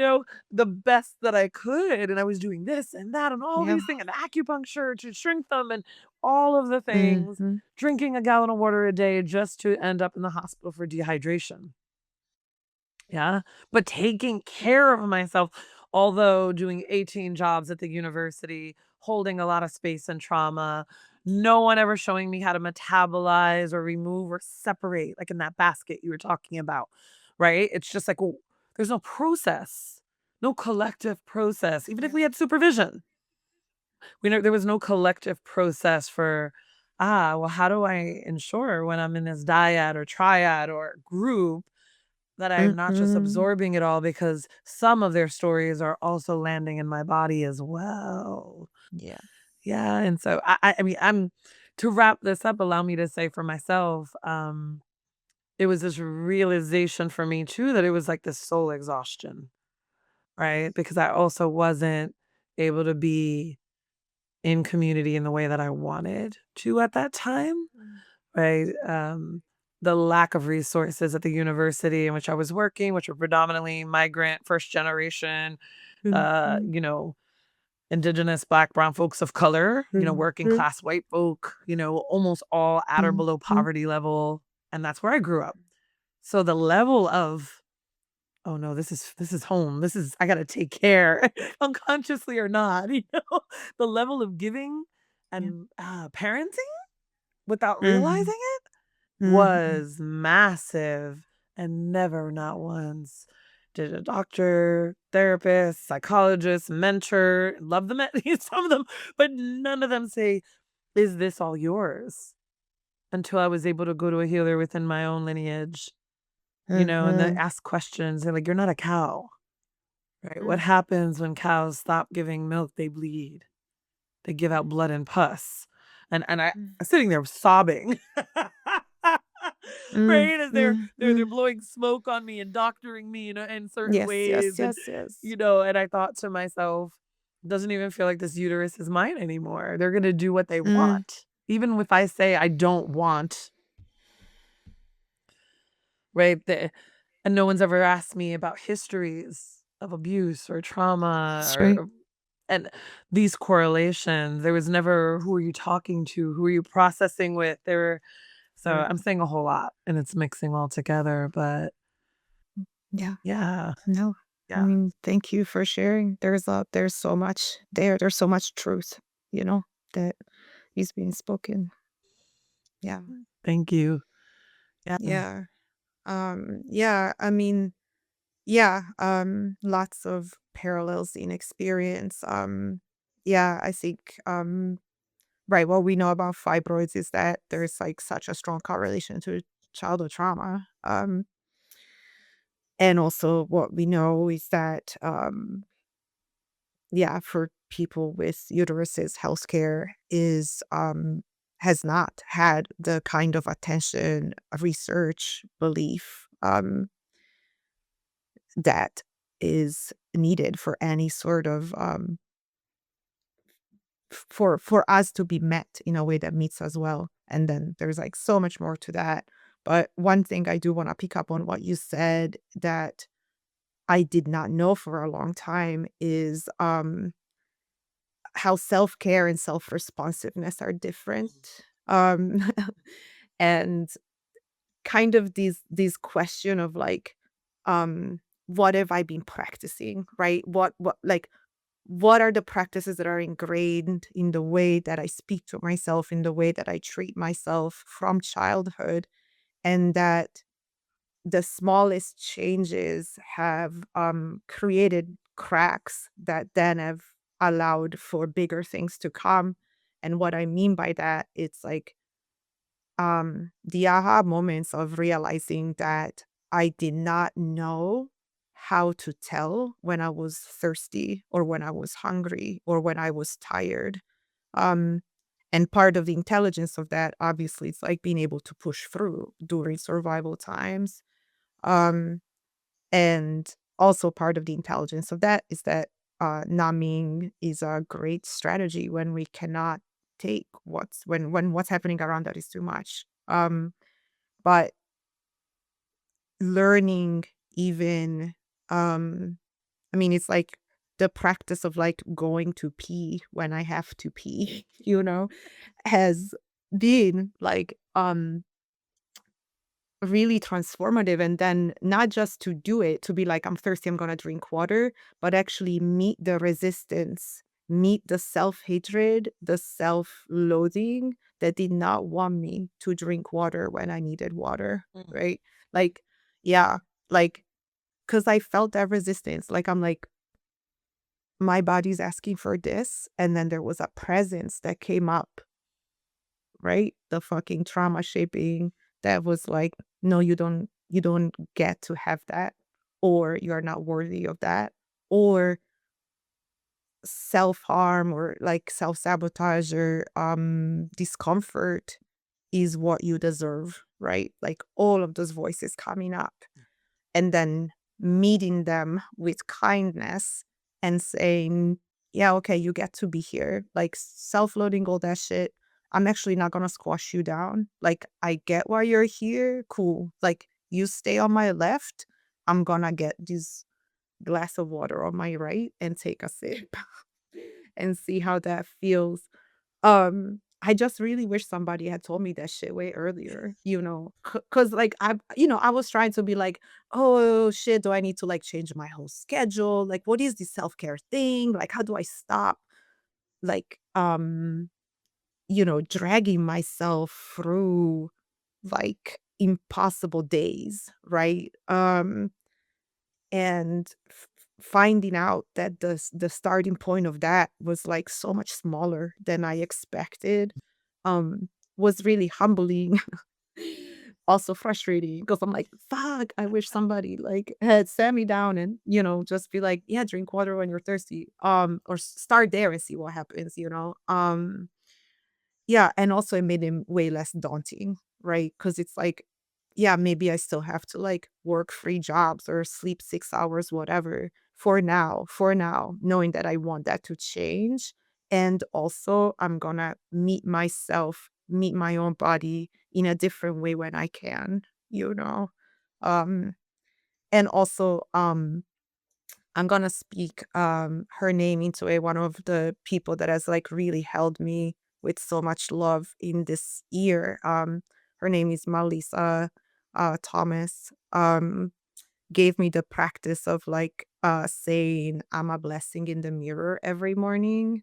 the best that I could. And I was doing this and that and all Yeah. these things and acupuncture to shrink them and all of the things, Mhm. drinking a gallon of water a day just to end up in the hospital for dehydration. Yeah, but taking care of myself, although doing 18 jobs at the university, holding a lot of space and trauma, no one ever showing me how to metabolize or remove or separate, like in that basket you were talking about, right? It's just like, there's no process, no collective process, even if Yeah. we had supervision. We know there was no collective process for, well, how do I ensure when I'm in this dyad or triad or group that I'm not just absorbing it all, because some of their stories are also landing in my body as well. Yeah. Yeah, and so I mean, to wrap this up, allow me to say for myself, it was this realization for me too that it was like this soul exhaustion, right? Because I also wasn't able to be in community in the way that I wanted to at that time, right? The lack of resources at the university in which I was working, which were predominantly migrant, first generation, Mhm. you know, indigenous, black, brown folks of color, working Mhm. class white folk, almost all at or below Mhm. poverty level. And that's where I grew up. So the level of, oh no, this is home. I gotta take care, unconsciously or not, the level of giving Yeah. and parenting without realizing Mhm. it Mhm. was massive. And never, not once, did a doctor, therapist, psychologist, mentor, love them at some of them, but none of them say, is this all yours? Until I was able to go to a healer within my own lineage, and then Mhm. ask questions. They're like, you're not a cow, right? What Mhm. happens when cows stop giving milk? They bleed. They give out blood and pus. And I'm sitting there sobbing. Mhm. Right? As they're Mhm. blowing smoke on me and doctoring me, in certain Yes, yes, ways. And yes, yes. and I thought to myself, doesn't even feel like this uterus is mine anymore. They're gonna do what they Mm. want. Even if I say I don't want, right? And no one's ever asked me about histories of abuse or trauma, That's right. or and these correlations. There was never, who are you talking to? Who are you processing with? So Right. I'm saying a whole lot and it's mixing all together, but Yeah. yeah, No. I yeah. mean, thank you for sharing. There's so much there. There's so much truth, that is being spoken. Yeah. Thank you. Yeah. Yeah. Yeah, I mean, yeah, lots of parallels in experience. Yeah, I think right, what we know about fibroids is that there's like such a strong correlation to childhood trauma. And also what we know is that yeah, for people with uteruses, healthcare is has not had the kind of attention, research, belief that is needed for any sort of for us to be met in a way that meets us well. And then there's like so much more to that. But one thing I do want to pick up on what you said that I did not know for a long time is how self-care and self-responsiveness are different. Um and kind of these question of like um what have I been practicing, right? What are the practices that are ingrained in the way that I speak to myself, in the way that I treat myself from childhood, and that the smallest changes have created cracks that then have allowed for bigger things to come. And what I mean by that, it's like the aha moments of realizing that I did not know how to tell when I was thirsty or when I was hungry or when I was tired. Um, and part of the intelligence of that, obviously, it's like being able to push through during survival times. Um, and also part of the intelligence of that is that numbing is a great strategy when we cannot take when what's happening around that is too much. But learning even I mean it's like the practice of like going to pee when I have to pee, has been like really transformative. And then not just to do it, to be like, I'm thirsty, I'm gonna drink water, but actually meet the resistance, meet the self-hatred, the self-loathing that did not want me to drink water when I needed water, Mm. right? Like, yeah, like, because I felt that resistance. Like, I'm like, my body's asking for this. And then there was a presence that came up, right? The fucking trauma shaping that was like, no, you don't. you don't get to have that, or you're not worthy of that, or self-harm or like self-sabotage or discomfort is what you deserve, right? Like all of those voices coming up, and then meeting them with kindness and saying, yeah, okay, you get to be here. Like self-loading all that shit. I'm actually not gonna squash you down. Like, I get why you're here. Cool. Like, you stay on my left. I'm gonna get this glass of water on my right and take a sip and see how that feels. I just really wish somebody had told me that shit way earlier, cause like, I was trying to be like, "Oh, shit, do I need to, like, change my whole schedule? Like, what is this self-care thing? Like, how do I stop, like, dragging myself through, like, impossible days," right? And finding out that the starting point of that was, like, so much smaller than I expected, was really humbling. Also frustrating because 'cause I'm like, "Fuck, I wish somebody, like, had sat me down and, just be like, 'Yeah, drink water when you're thirsty,' or start there and see what happens," you know? Yeah, and also it made him way less daunting, right? Because it's like, yeah, maybe I still have to, like, work 3 jobs or sleep 6 hours, whatever, for now, knowing that I want that to change, and also I'm gonna meet my own body in a different way when I can, you know? Um, and also, I'm gonna speak, her name into one of the people that has, like, really held me with so much love in this year. Her name is Malisa, Thomas, gave me the practice of, like, saying, "I'm a blessing" in the mirror every morning,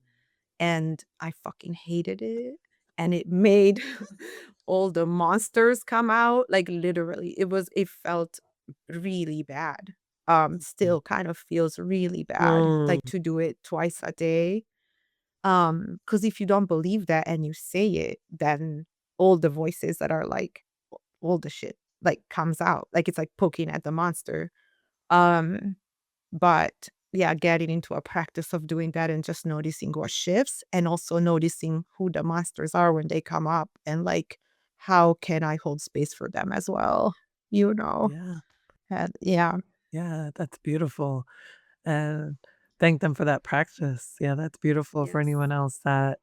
and I fucking hated it, and it made all the monsters come out, like, literally, it felt really bad. Still kind of feels really bad, Mm. like, to do it twice a day. Because if you don't believe that and you say it, then all the voices that are like, all the shit, like, comes out, like, it's like poking at the monster. Um but, yeah, getting into a practice of doing that and just noticing what shifts, and also noticing who the monsters are when they come up, and, like, how can I hold space for them as well, you know? Yeah. And yeah. Yeah, that's beautiful, and thank them for that practice. Yeah, that's beautiful for Yes. anyone else that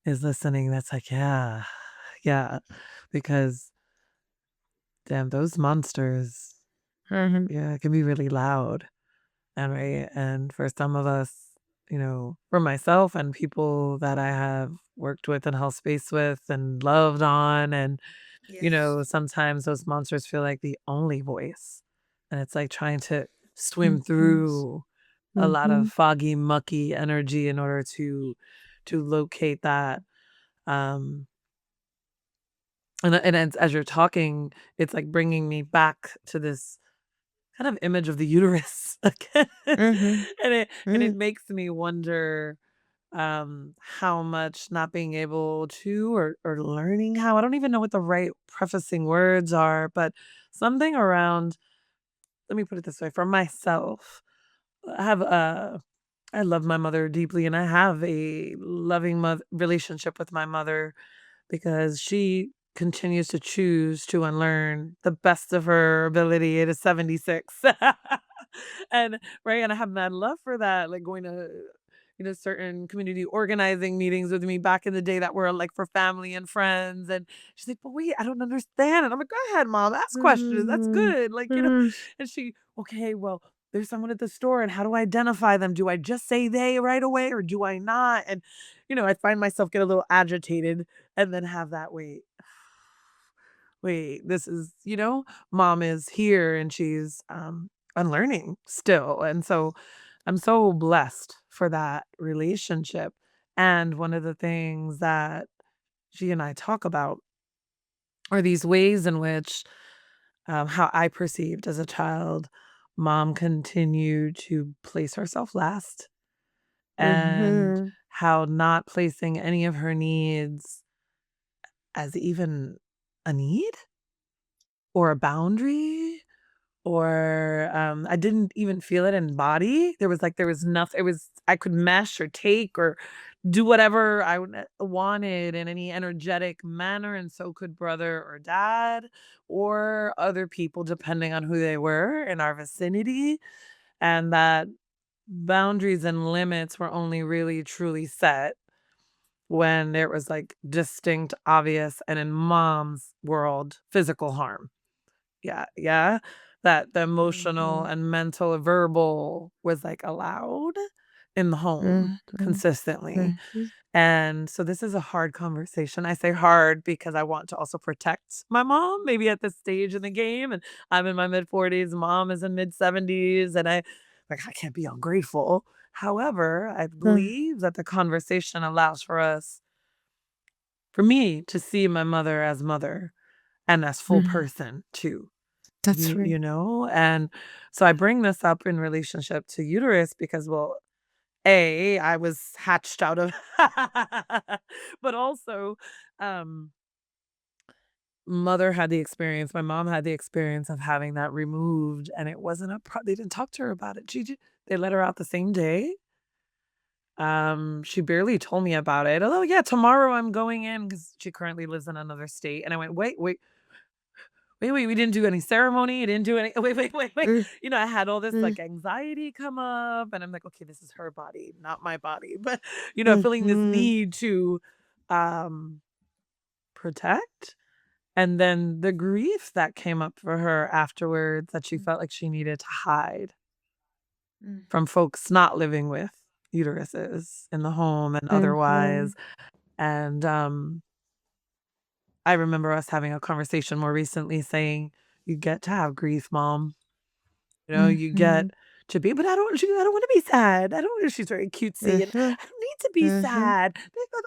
is listening that's like, "Yeah, yeah," because, damn, those monsters, Mhm. yeah, can be really loud, and right, and for some of us, for myself and people that I have worked with and held space with and loved on, and, Yes. sometimes those monsters feel like the only voice, and it's like trying to swim Yes. through a lot of Mhm. foggy, mucky energy in order to locate that, um, and as you're talking, it's, like, bringing me back to this kind of image of the uterus again, Mhm. and it Mhm. makes me wonder, how much not being able to or learning how, I don't even know what the right prefacing words are, but something around, let me put it this way, for myself, I have I love my mother deeply, and I have a loving relationship with my mother because she continues to choose to unlearn the best of her ability at a 76. And right, and I have mad love for that, like going to, certain community organizing meetings with me back in the day that were like for family and friends. And she's like, "But wait, I don't understand." And I'm like, "Go ahead, mom, ask questions. That's Mhm. good." Like, Mhm. and she, "Okay, well, there's someone at the store, and how do I identify them? Do I just say they right away or do I not?" And, I find myself get a little agitated and then have that wait, this is, mom is here and she's unlearning still. And so I'm so blessed for that relationship. And one of the things that she and I talk about are these ways in which, how I perceived as a child, mom continued to place herself last, and Mhm. how not placing any of her needs as even a need, or a boundary, or I didn't even feel it in body. There was nothing. It was I could mesh or take or do whatever I wanted in any energetic manner, and so could brother or dad or other people, depending on who they were in our vicinity, and that boundaries and limits were only really truly set when there was like distinct, obvious, and in mom's world, physical harm. Yeah, yeah. That the emotional Mhm. and mental or verbal was like allowed in the home Mhm. consistently. Mhm. And so this is a hard conversation. I say hard because I want to also protect my mom, maybe at this stage in the game. And I'm in my mid 40s, mom is in mid 70s, and I can't be ungrateful. However, I Mm, believe that the conversation allows for me to see my mother as mother and as full mhm. person too. That's right. And so I bring this up in relationship to uterus because, well, I was hatched out of, but also, um, mother had the experience, my mom had the experience of having that removed, and it wasn't they didn't talk to her about it. They let her out the same day. She barely told me about it. Although, yeah, tomorrow I'm going in because she currently lives in another state. And I went, wait, we didn't do any ceremony. You didn't do any, wait. Mm, I had all this mm, like anxiety come up, and I'm like, okay, this is her body, not my body. But, feeling this mhm, need to um protect. And then the grief that came up for her afterwards that she felt like she needed to hide mm, from folks not living with uteruses in the home and otherwise. mhm, And I remember us having a conversation more recently saying, you get to have grief, mom. You get mhm, to be, but I don't want to be sad. I don't. She's very cutesy, and mhm, I don't need to be mhm, sad.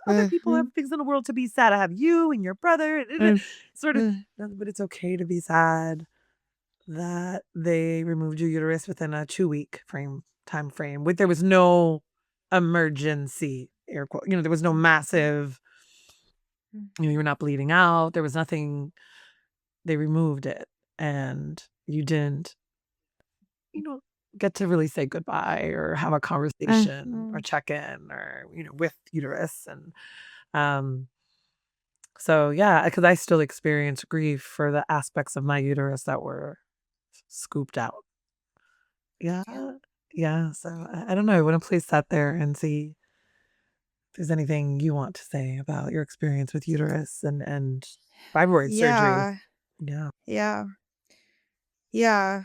Other people have mhm, things in the world to be sad. I have you and your brother, mm, sort of. mm, But it's okay to be sad that they removed your uterus within a 2-week time frame. There was no emergency air quote. There was no massive. mm, You were not bleeding out. There was nothing. They removed it, and you didn't you know, get to really say goodbye or have a conversation or mhm. check in or, with uterus. And um, so, yeah, because I still experience grief for the aspects of my uterus that were scooped out. Yeah. Yeah. Yeah. So I don't know. I want to place that there and see if there's anything you want to say about your experience with uterus and fibroid surgery. Yeah. Yeah. Yeah. Yeah.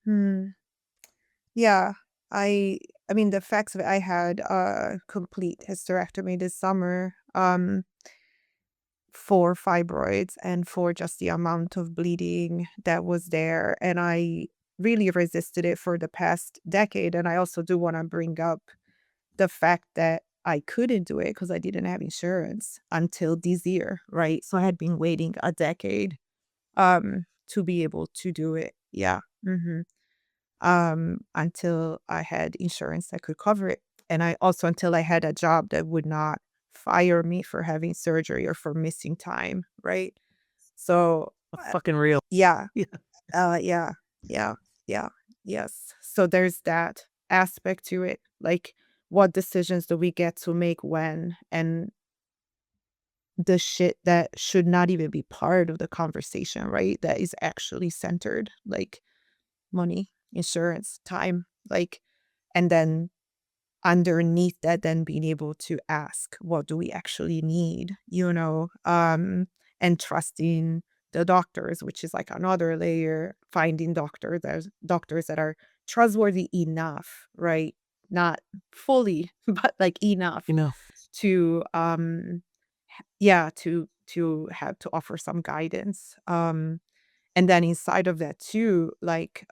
Hmm. Yeah. I I mean the facts of it, I had a complete hysterectomy this summer for fibroids and for just the amount of bleeding that was there, and I really resisted it for the past decade. And I also do want to bring up the fact that I couldn't do it because I didn't have insurance until this year, right? So I had been waiting a decade to be able to do it. Yeah. Until I had insurance that could cover it. And I also until I had a job that would not fire me for having surgery or for missing time, right? So, Fucking real. yeah, Yeah. yeah, yeah, yeah, yes. So there's that aspect to it. Like, what decisions do we get to make when? And the shit that should not even be part of the conversation, right? That is actually centered, like money, insurance, time, like, and then underneath that, then being able to ask, what do we actually need, and trusting the doctors, which is like another layer, finding doctors that are trustworthy enough, right? Not fully, but like enough You know, to yeah, to have to offer some guidance. And then inside of that too, like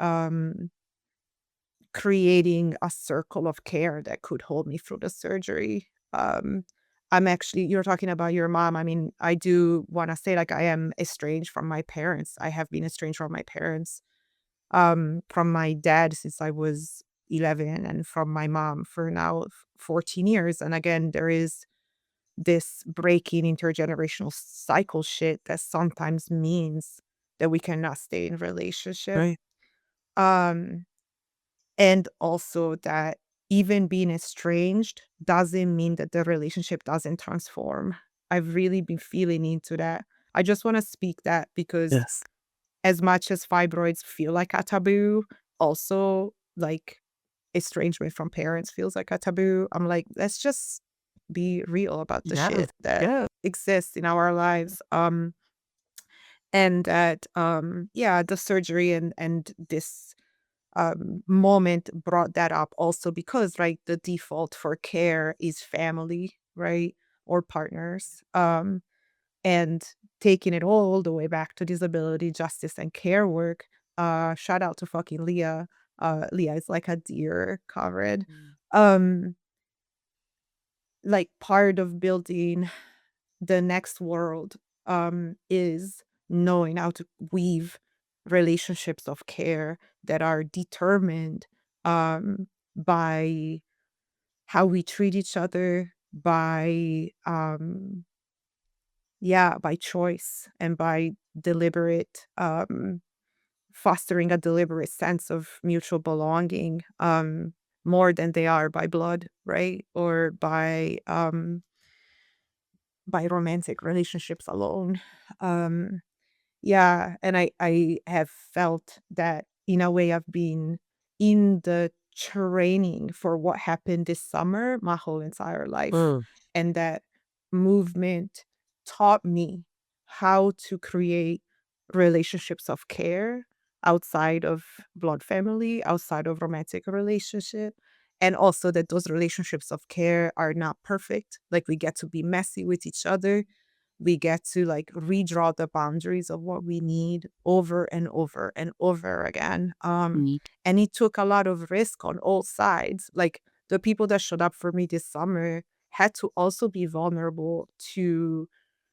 creating a circle of care that could hold me through the surgery. I'm actually you're talking about your mom. I mean, I do want to say like I am estranged from my parents. I have been estranged from my parents, from my dad since I was 11 and from my mom for now 14 years. And again, there is this breaking intergenerational cycle shit that sometimes means that we cannot stay in relationship. Right. Um, and also that even being estranged doesn't mean that the relationship doesn't transform. I've really been feeling into that. I just want to speak that because Yes. as much as fibroids feel like a taboo, also like estrangement from parents feels like a taboo. I'm like, let's just be real about the Yes. shit that Yeah. exists in our lives. And that yeah, the surgery and this moment brought that up also because right, the default for care is family, right? Or partners. And taking it all the way back to disability justice and care work. Shout out to fucking Leah. Leah is like a dear comrade. Mm. Um, like part of building the next world is knowing how to weave relationships of care that are determined by how we treat each other, by yeah, by choice and by deliberate fostering a deliberate sense of mutual belonging more than they are by blood, right? Or by romantic relationships alone. Um yeah, and I have felt that in a way I've been in the training for what happened this summer my whole entire life. Mm. And that movement taught me how to create relationships of care outside of blood family, outside of romantic relationship. And also that those relationships of care are not perfect. Like we get to be messy with each other, we get to like redraw the boundaries of what we need over and over and over again. And it took a lot of risk on all sides. Like the people that showed up for me this summer had to also be vulnerable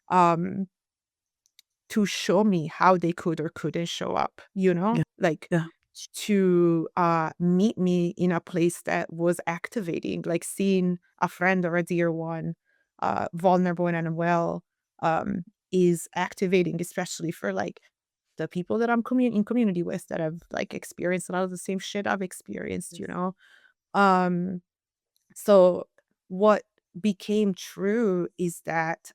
um to show me how they could or couldn't show up, Yeah. like Yeah. to meet me in a place that was activating, like seeing a friend or a dear one vulnerable and unwell is activating, especially for like the people that I'm in community with that have like experienced a lot of the same shit I've experienced, Yes. um so what became true is that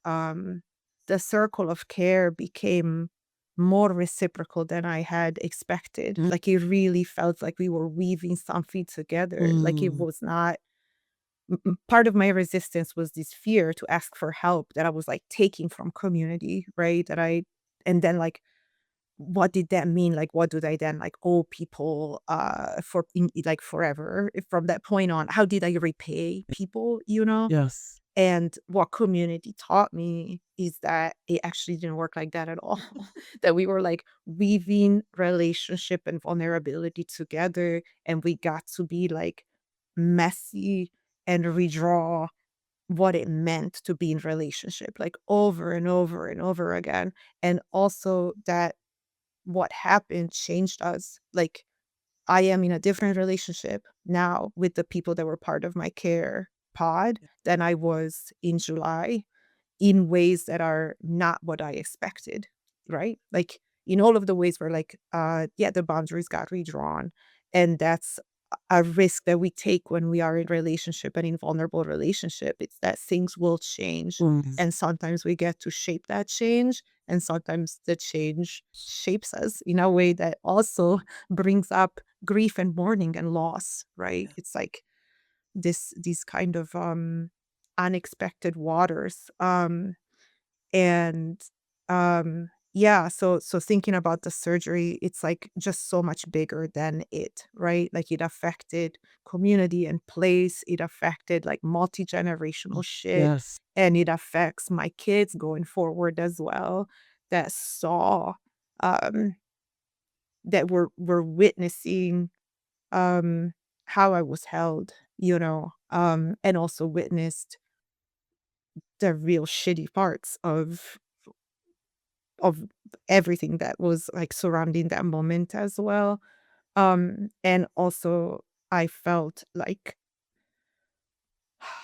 the circle of care became more reciprocal than I had expected. Mm. Like it really felt like we were weaving something together. Like it Mm. was not part of my resistance was this fear to ask for help that I was like taking from community, right? And then like what did that mean? Like, what do they then like owe people like forever? From that point on, how did I repay people? Yes. And what community taught me is that it actually didn't work like that at all. That we were like weaving relationship and vulnerability together, and we got to be like messy and redraw what it meant to be in relationship, like over and over and over again. And also that what happened changed us. Like, I am in a different relationship now with the people that were part of my care pod Yeah. than I was in July in ways that are not what I expected, right? Like in all of the ways where like yeah, the boundaries got redrawn. And that's a risk that we take when we are in relationship and in vulnerable relationship. It's that things will change. Mm. And sometimes we get to shape that change. And sometimes the change shapes us in a way that also brings up grief and mourning and loss, right? Yeah. It's like these kind of unexpected waters. And yeah, so thinking about the surgery, it's like just so much bigger than it, right? Like it affected community and place, it affected like multi-generational shit, Yes. and it affects my kids going forward as well, that saw um that were witnessing um how I was held, and also witnessed the real shitty parts of everything that was like surrounding that moment as well. And also I felt like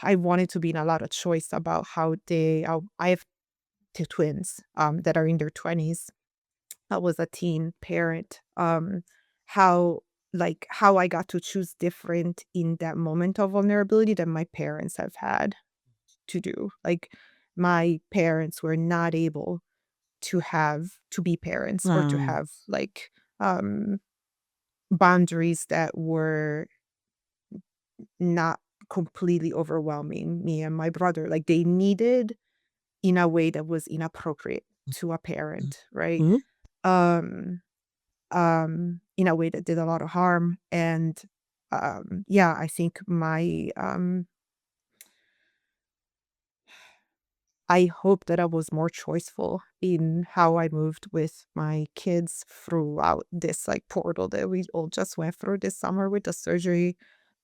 I wanted to be in a lot of choice about how I have two twins that are in their 20s, I was a teen parent, how how I got to choose different in that moment of vulnerability than my parents have had to do. Like, my parents were not able to be parents or to Mm. have, um, boundaries that were not completely overwhelming me and my brother. Like, they needed in a way that was inappropriate to a parent, right? Mhm. Um in a way that did a lot of harm. And yeah, I think I hope that I was more choiceful in how I moved with my kids throughout this like portal that we all just went through this summer with the surgery.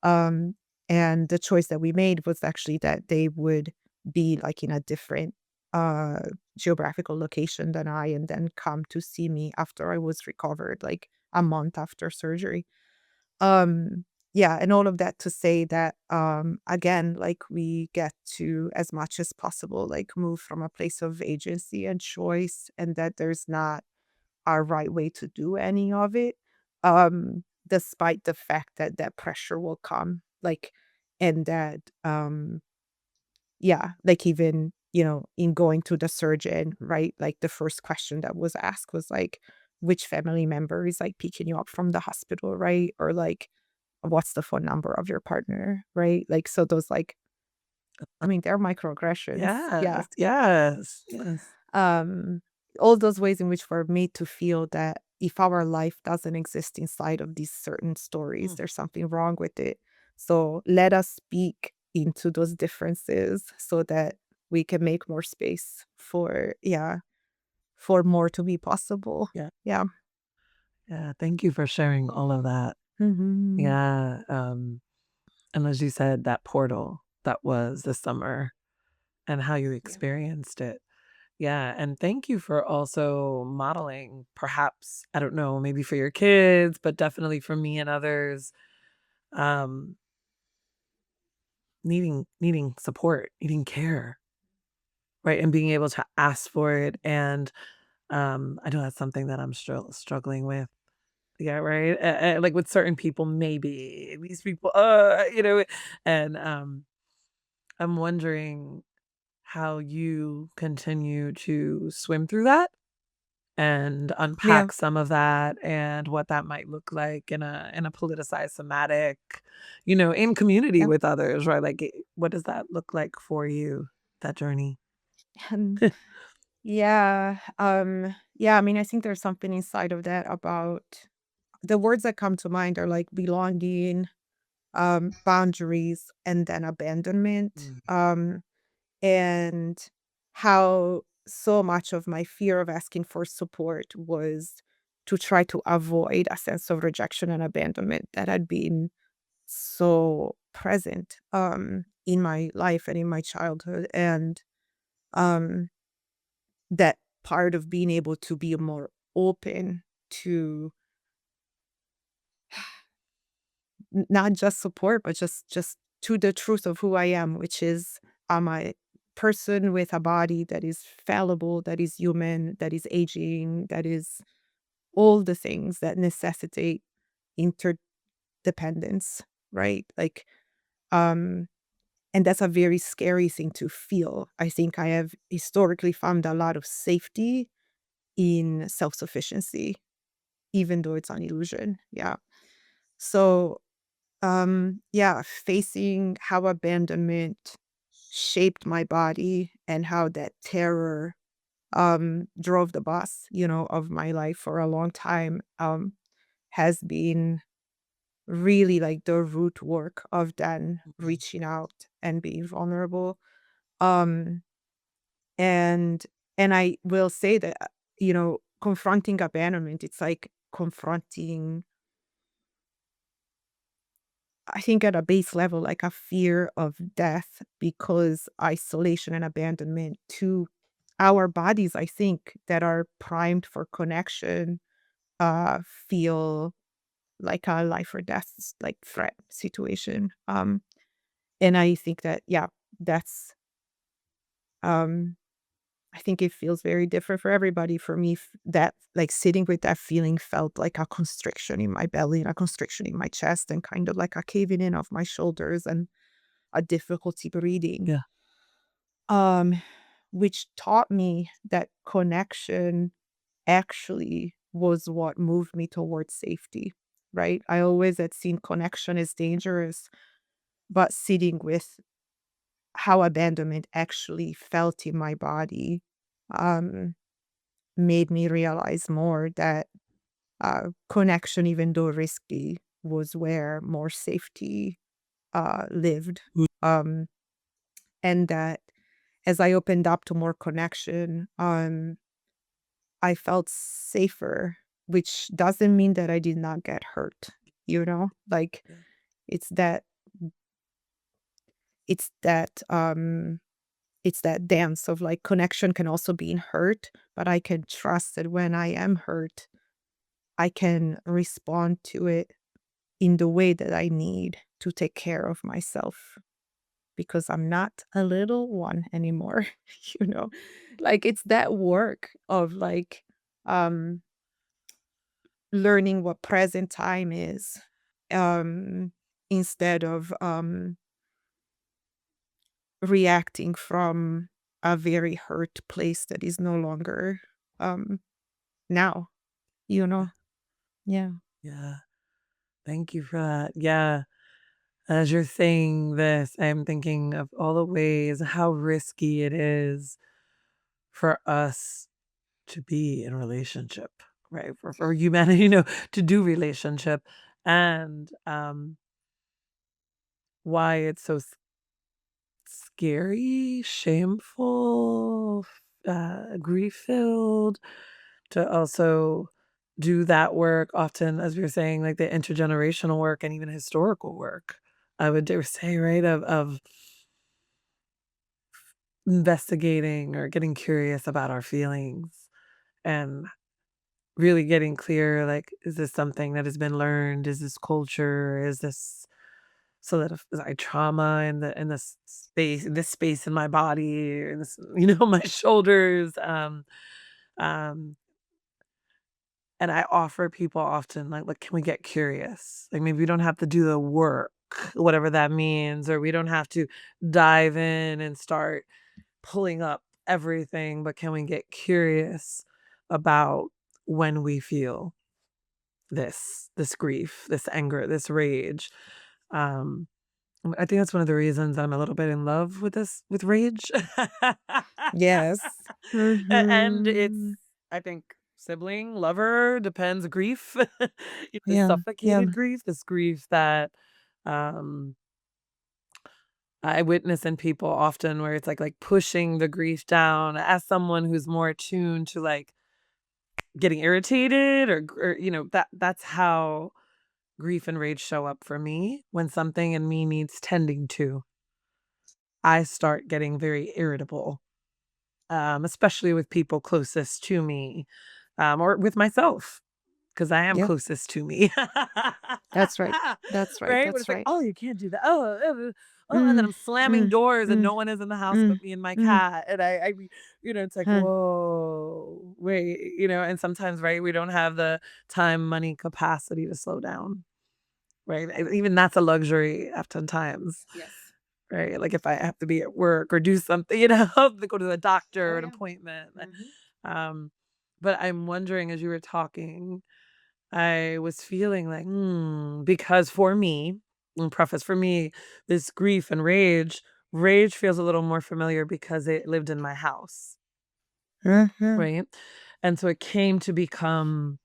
Um, and the choice that we made was actually that they would be like in a different uh geographical location than I, and then come to see me after I was recovered, like a month after surgery. Um, yeah, and all of that to say that, again, like we get to, as much as possible, like move from a place of agency and choice, and that there's not a right way to do any of it, despite the fact that that pressure will come, like, and that, yeah, like even, in going to the surgeon, right? Like the first question that was asked was like, which family member is like picking you up from the hospital, right? Or like, what's the phone number of your partner, right? Like, so those like, I mean, they're microaggressions. Yeah. Yes, yes, yes. Um, all those ways in which we're made to feel that if our life doesn't exist inside of these certain stories, Mm. there's something wrong with it. So let us speak into those differences so that we can make more space for, yeah, for more to be possible. Yeah, Yeah. yeah, thank you for sharing all of that. Hmm. Yeah, and as you said, that portal that was this summer and how you Yeah. experienced it. Yeah, and thank you for also modeling, perhaps, I don't know, maybe for your kids, but definitely for me and others, um, needing support, needing care, right? And being able to ask for it. And I know that's something that I'm struggling with. Yeah, right. Like with certain people, maybe these people, and I'm wondering how you continue to swim through that and Yeah. unpack some of that and what that might look like in a politicized somatic, in community Yeah. with others, right? Like, what does that look like for you, that journey? Yeah. Yeah, I mean, I think there's something inside of that about the words that come to mind are like belonging, boundaries, and then abandonment. Mm. And how so much of my fear of asking for support was to try to avoid a sense of rejection and abandonment that had been so present in my life and in my childhood. And um that part of being able to be more open to not just support, but just to the truth of who I am, which is I'm a person with a body that is fallible, that is human, that is aging, that is all the things that necessitate interdependence, right? Like, um, and that's a very scary thing to feel. I think I have historically found a lot of safety in self-sufficiency, even though it's an illusion. Yeah. So yeah, facing how abandonment shaped my body and how that terror drove the bus, of my life for a long time, has been really like the root work of then Mhm. reaching out and being vulnerable. Um and I will say that, confronting abandonment, it's like confronting, I think at a base level, like a fear of death, because isolation and abandonment to our bodies, I think, that are primed for connection, feel like a life or death like threat situation. And I think that, yeah, that's, um, I think it feels very different for everybody. For me, that like sitting with that feeling felt like a constriction in my belly and a constriction in my chest and kind of like a caving in of my shoulders and a difficulty breathing. Yeah. Um, which taught me that connection actually was what moved me towards safety, right? I always had seen connection as dangerous, but sitting with how abandonment actually felt in my body um, made me realize more that connection, even though risky, was where more safety lived. Mm. Um, and that as I opened up to more connection, I felt safer, which doesn't mean that I did not get hurt, you know? Like Yeah. it's that it's that um it's that dance of like connection can also be in hurt, but I can trust that when I am hurt, I can respond to it in the way that I need to take care of myself because I'm not a little one anymore, you know? Like it's that work of like um learning what present time is um instead of reacting from a very hurt place that is no longer um now, you know? Yeah. Yeah. Thank you for that. Yeah. As you're saying this, I'm thinking of all the ways how risky it is for us to be in relationship, right? For humanity, to do relationship, and why it's so scary, shameful, grief filled to also do that work. Often, as we were saying, like the intergenerational work and even historical work. I would dare say, right, of investigating or getting curious about our feelings and really getting clear, like, is this something that has been learned? Is this culture? Is this solidified trauma in this space in my body, or this, my shoulders? Um, and I offer people often, like, can we get curious? Like, maybe we don't have to do the work, whatever that means, or we don't have to dive in and start pulling up everything, but can we get curious about when we feel this grief, this anger, this rage? Um, I think that's one of the reasons I'm a little bit in love with rage. Yes. And it's, Mhm. I think, sibling, lover, depends, grief. The Yeah. Yeah. suffocated grief, this grief that um I witness in people often where it's like pushing the grief down. As someone who's more attuned to like getting irritated or that's how grief and rage show up for me. When something in me needs tending to, I start getting very irritable, especially with people closest to me, or with myself, because I am Yep. closest to me. That's right. That's right. Right? When That's it's like, right. "Oh, you can't do that. Oh," and then Mm, I'm slamming mm, doors and mm, no one is in the house mm, but me and my mm, cat, and it's like, huh. "Whoa, wait," and sometimes, right, we don't have the time, money, capacity to slow down, right? And even that's a luxury oftentimes, Yes. right? Like, if I have to be at work or do something, to go to the doctor, Oh, an yeah. appointment, Mhm. um, but I'm wondering as you were talking, I was feeling like, because for me, and preface for me, this grief and rage feels a little more familiar because it lived in my house, Mhm. right? And so it came to become,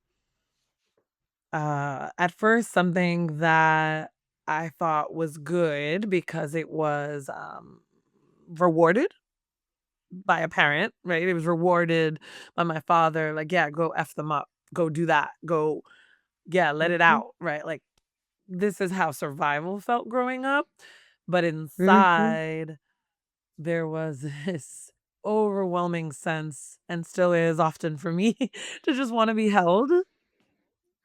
at first, something that I thought was good because it was rewarded by a parent, right? It was rewarded by my father, like, yeah, go F them up, go do that, go, yeah, let it Mhm. out, right? Like, this is how survival felt growing up, but Mhm. inside, there was this overwhelming sense, and still is often for me, to just wanna be held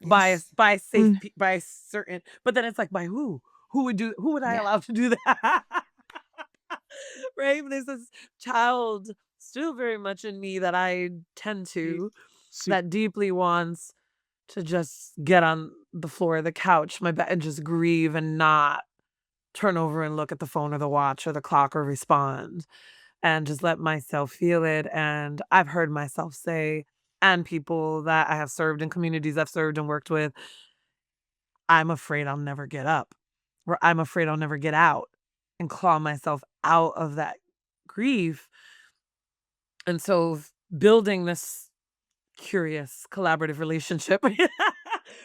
Yes. by safe Mm. by certain, but then it's like, by who? Who would I Yeah. allow to do that? Right? There's this child still very much in me that I tend to, Su that deeply wants to just get on the floor of the couch, my bed, and just grieve and not turn over and look at the phone or the watch or the clock or respond, and just let myself feel it. And I've heard myself say, and people that I have served in communities I've served and worked with, I'm afraid I'll never get up, or I'm afraid I'll never get out and claw myself out of that grief. And so building this curious collaborative relationship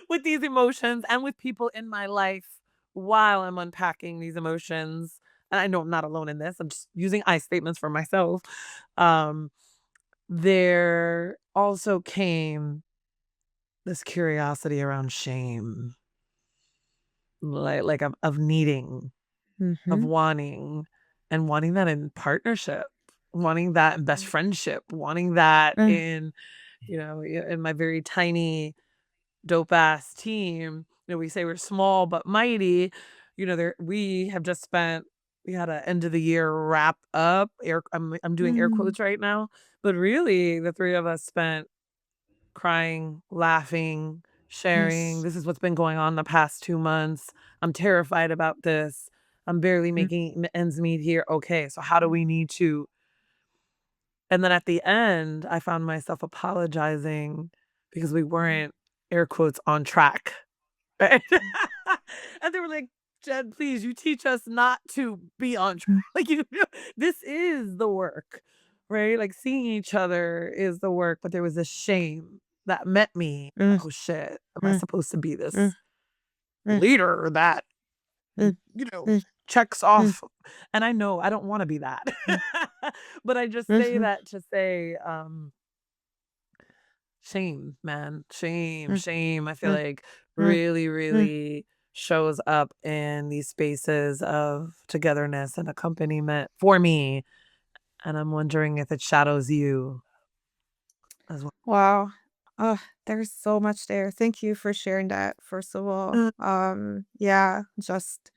with these emotions and with people in my life while I'm unpacking these emotions. And I know I'm not alone in this. I'm just using I statements for myself. Um, there also came this curiosity around shame, like of needing, of Mhm. wanting, and wanting that in partnership, wanting that in best friendship, wanting that Mm, in, in my very tiny dope ass team. We say we're small but mighty. There we have just spent we had a end of the year wrap up. I'm doing air mm, quotes right now, but really the three of us spent crying, laughing, sharing. yes. This is what's been going on the past 2 months. I'm terrified about this. I'm barely Mm, making ends meet here. Okay, so how do we need to? And then at the end, I found myself apologizing because we weren't, air quotes, on track. Right? And they were like, "Jen, please, you teach us not to be on track." mm, Like, this is the work, right? Like, seeing each other is the work, but there was a shame that met me. mm, Oh, shit. Am I mm, supposed to be mm, this mm, leader that, mm, you know, mm, checks mm, off? And I know I don't want to be that. mm, But I just say mhm, that to say, shame, man. Shame, mm, shame, I feel mm, like mm, really, mm. really shows up in these spaces of togetherness and accompaniment for me. And I'm wondering if it shadows you as well. Wow. There's so much there. Thank you for sharing that, first of all. Yeah, just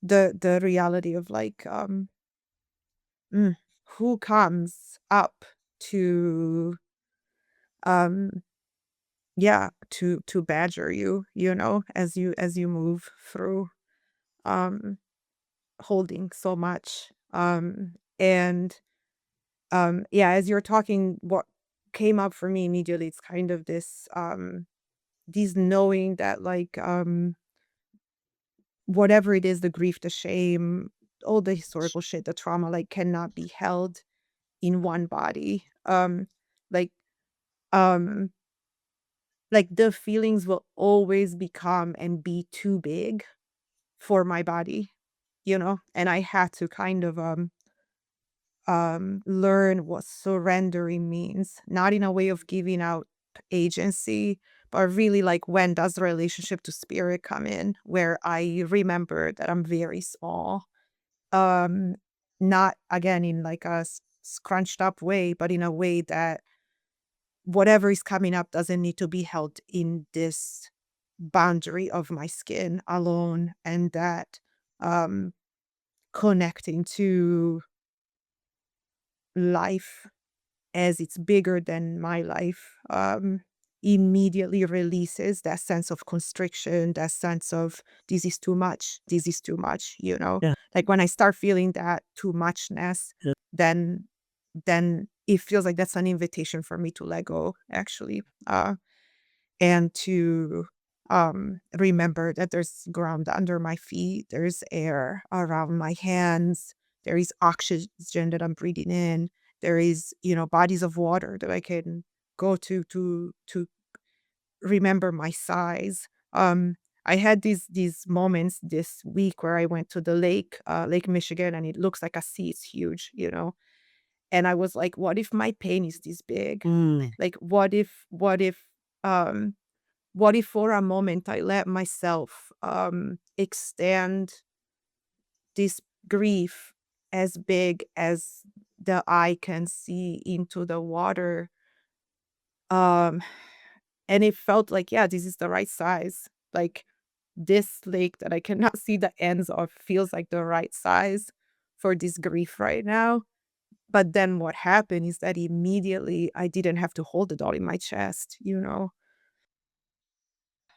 the reality of like mm, who comes up to um yeah, to badger you, as you move through um holding so much. And yeah, as you're talking, what came up for me immediately, it's kind of these knowing that like whatever it is, the grief, the shame, all the historical shit, the trauma, like cannot be held in one body. Like um like the feelings will always become and be too big for my body, and I had to kind of learn what surrendering means, not in a way of giving out agency, but really like when does the relationship to spirit come in, where I remember that I'm very small. Um, Not again in like a scrunched up way, but in a way that whatever is coming up doesn't need to be held in this boundary of my skin alone, and that um connecting to life as it's bigger than my life, immediately releases that sense of constriction, that sense of this is too much, Yeah. Like when I start feeling that too muchness, Yeah. then then it feels like that's an invitation for me to let go, actually. And to remember that there's ground under my feet, there's air around my hands, there is oxygen that I'm breathing in, there is, bodies of water that I can go to remember my size. I had these moments this week where I went to the lake, Lake Michigan, and it looks like a sea. It's huge, and I was like, what if my pain is this big? Mm. Like, um what if for a moment I let myself extend this grief as big as the eye can see into the water? Um, and it felt like, yeah, this is the right size. Like this lake that I cannot see the ends of feels like the right size for this grief right now. But then what happened is that immediately I didn't have to hold the doll in my chest, you know?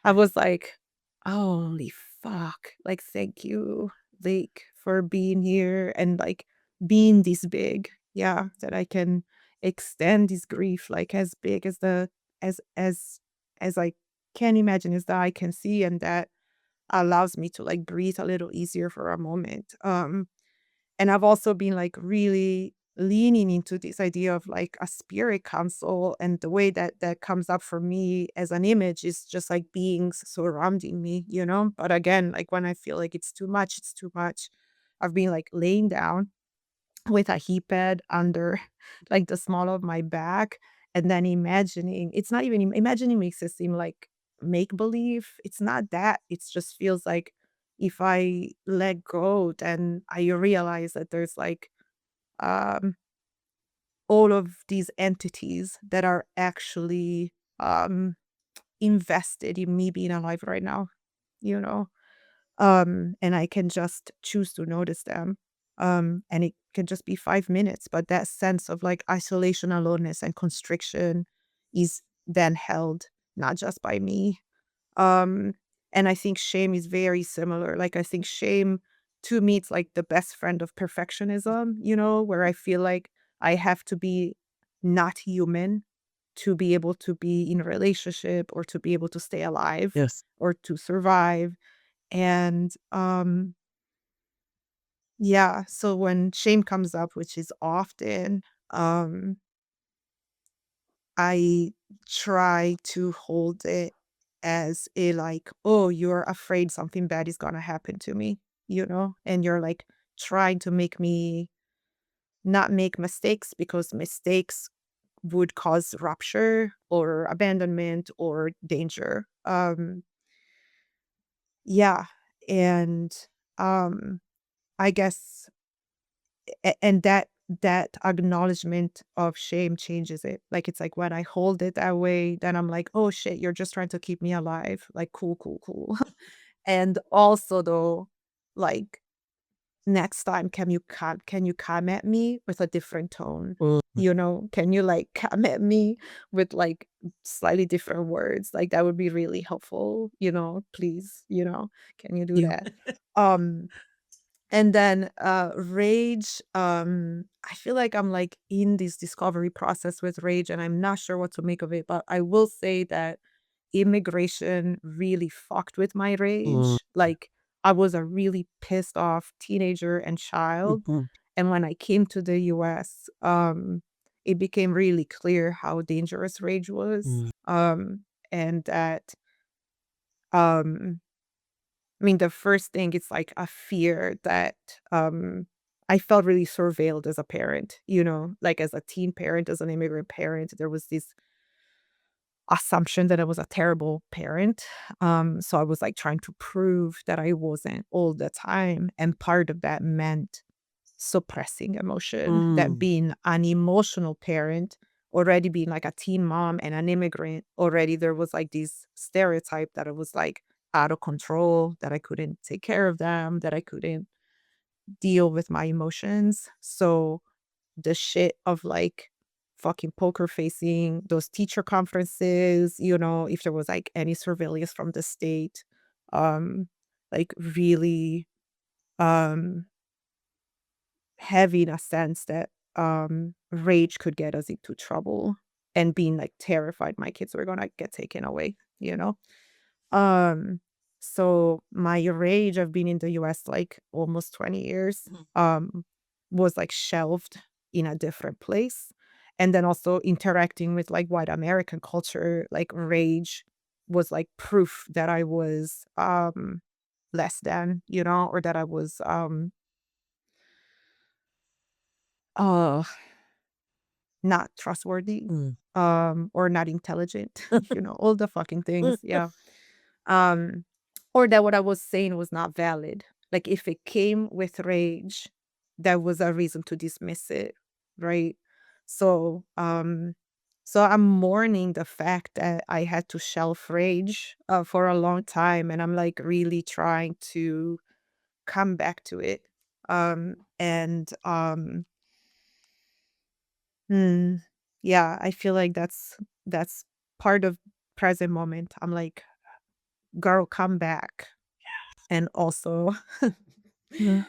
I was like, "Holy fuck. Like, thank you, like, for being here and, like, being this big." Yeah, that I can extend this grief, like, as big as the as I can imagine, as the eye can see, and that allows me to, like, breathe a little easier for a moment. And I've also been, like, really leaning into this idea of, like, a spirit council, and the way that that comes up for me as an image is just, like, beings surrounding me, you know? But again, like, when I feel like it's too much, it's too much. I've been, like, laying down with a heat pad under, like, the small of my back, and then imagining it's not even imagining makes it seem like make believe. It's not that. It's just feels like if I let go, then I realize that there's, like, um, all of these entities that are actually, um, invested in me being alive right now, you know? And I can just choose to notice them. And it can just be 5 minutes, but that sense of, like, isolation, aloneness, and constriction is then held not just by me. Um, and I think shame is very similar. Like, I think shame to me, it's like the best friend of perfectionism, you know, where I feel like I have to be not human to be able to be in a relationship or to be able to stay alive Yes. or to survive. And yeah, so when shame comes up, which is often, um, I try to hold it as a, like, "Oh, you're afraid something bad is gonna happen to me," you know? And you're, like, trying to make me not make mistakes because mistakes would cause rupture or abandonment or danger. Yeah, and, um, I guess and that acknowledgement of shame changes it. Like, it's like when I hold it that way, then I'm like, "Oh shit, you're just trying to keep me alive." Like, cool, cool, cool. And also though, like, next time can you come at me with a different tone? Mm. You know, can you, like, come at me with, like, slightly different words? Like, that would be really helpful, you know, please, you know, can you do You. that? Um and then, rage, I feel like I'm, like, in this discovery process with rage, and I'm not sure what to make of it, but I will say that immigration really fucked with my Mm. rage. Like, I was a really pissed off teenager and child, Mhm. and when I came to the US, it became really clear how dangerous rage was, Mm. and that, um I mean, the first thing is, like, a fear that, I felt really surveilled as a parent, you know? Like, as a teen parent, as an immigrant parent, there was this assumption that I was a terrible parent, so I was, like, trying to prove that I wasn't all the time, and part of that meant suppressing emotion, that Mm. being an emotional parent, already being, like, a teen mom and an immigrant, already there was, like, this stereotype that I was, like, out of control, that I couldn't take care of them, that I couldn't deal with my emotions. So the shit of, like, fucking poker facing those teacher conferences, you know, if there was, like, any surveillance from the state, um, like, really, um heavy in a sense that, rage could get us into trouble, and being, like, terrified my kids were gonna get taken away, you know? Um, so my rage, I've been in the US, like, almost 20 years, Mhm. was, like, shelved in a different place, and then also interacting with, like, white American culture, like, rage was, like, proof that I was, less than, you know, or that I was, uh not trustworthy, Mm. or not intelligent, you know, all the fucking things, yeah. Um, or that what I was saying was not valid. Like, if it came with rage, that was a reason to dismiss it, right? So, so I'm mourning the fact that I had to shelf rage, for a long time, and I'm, like, really trying to come back to it. And, Mm. Yeah, I feel like that's part of present moment. I'm like, "Girl, come back." And also, Yeah.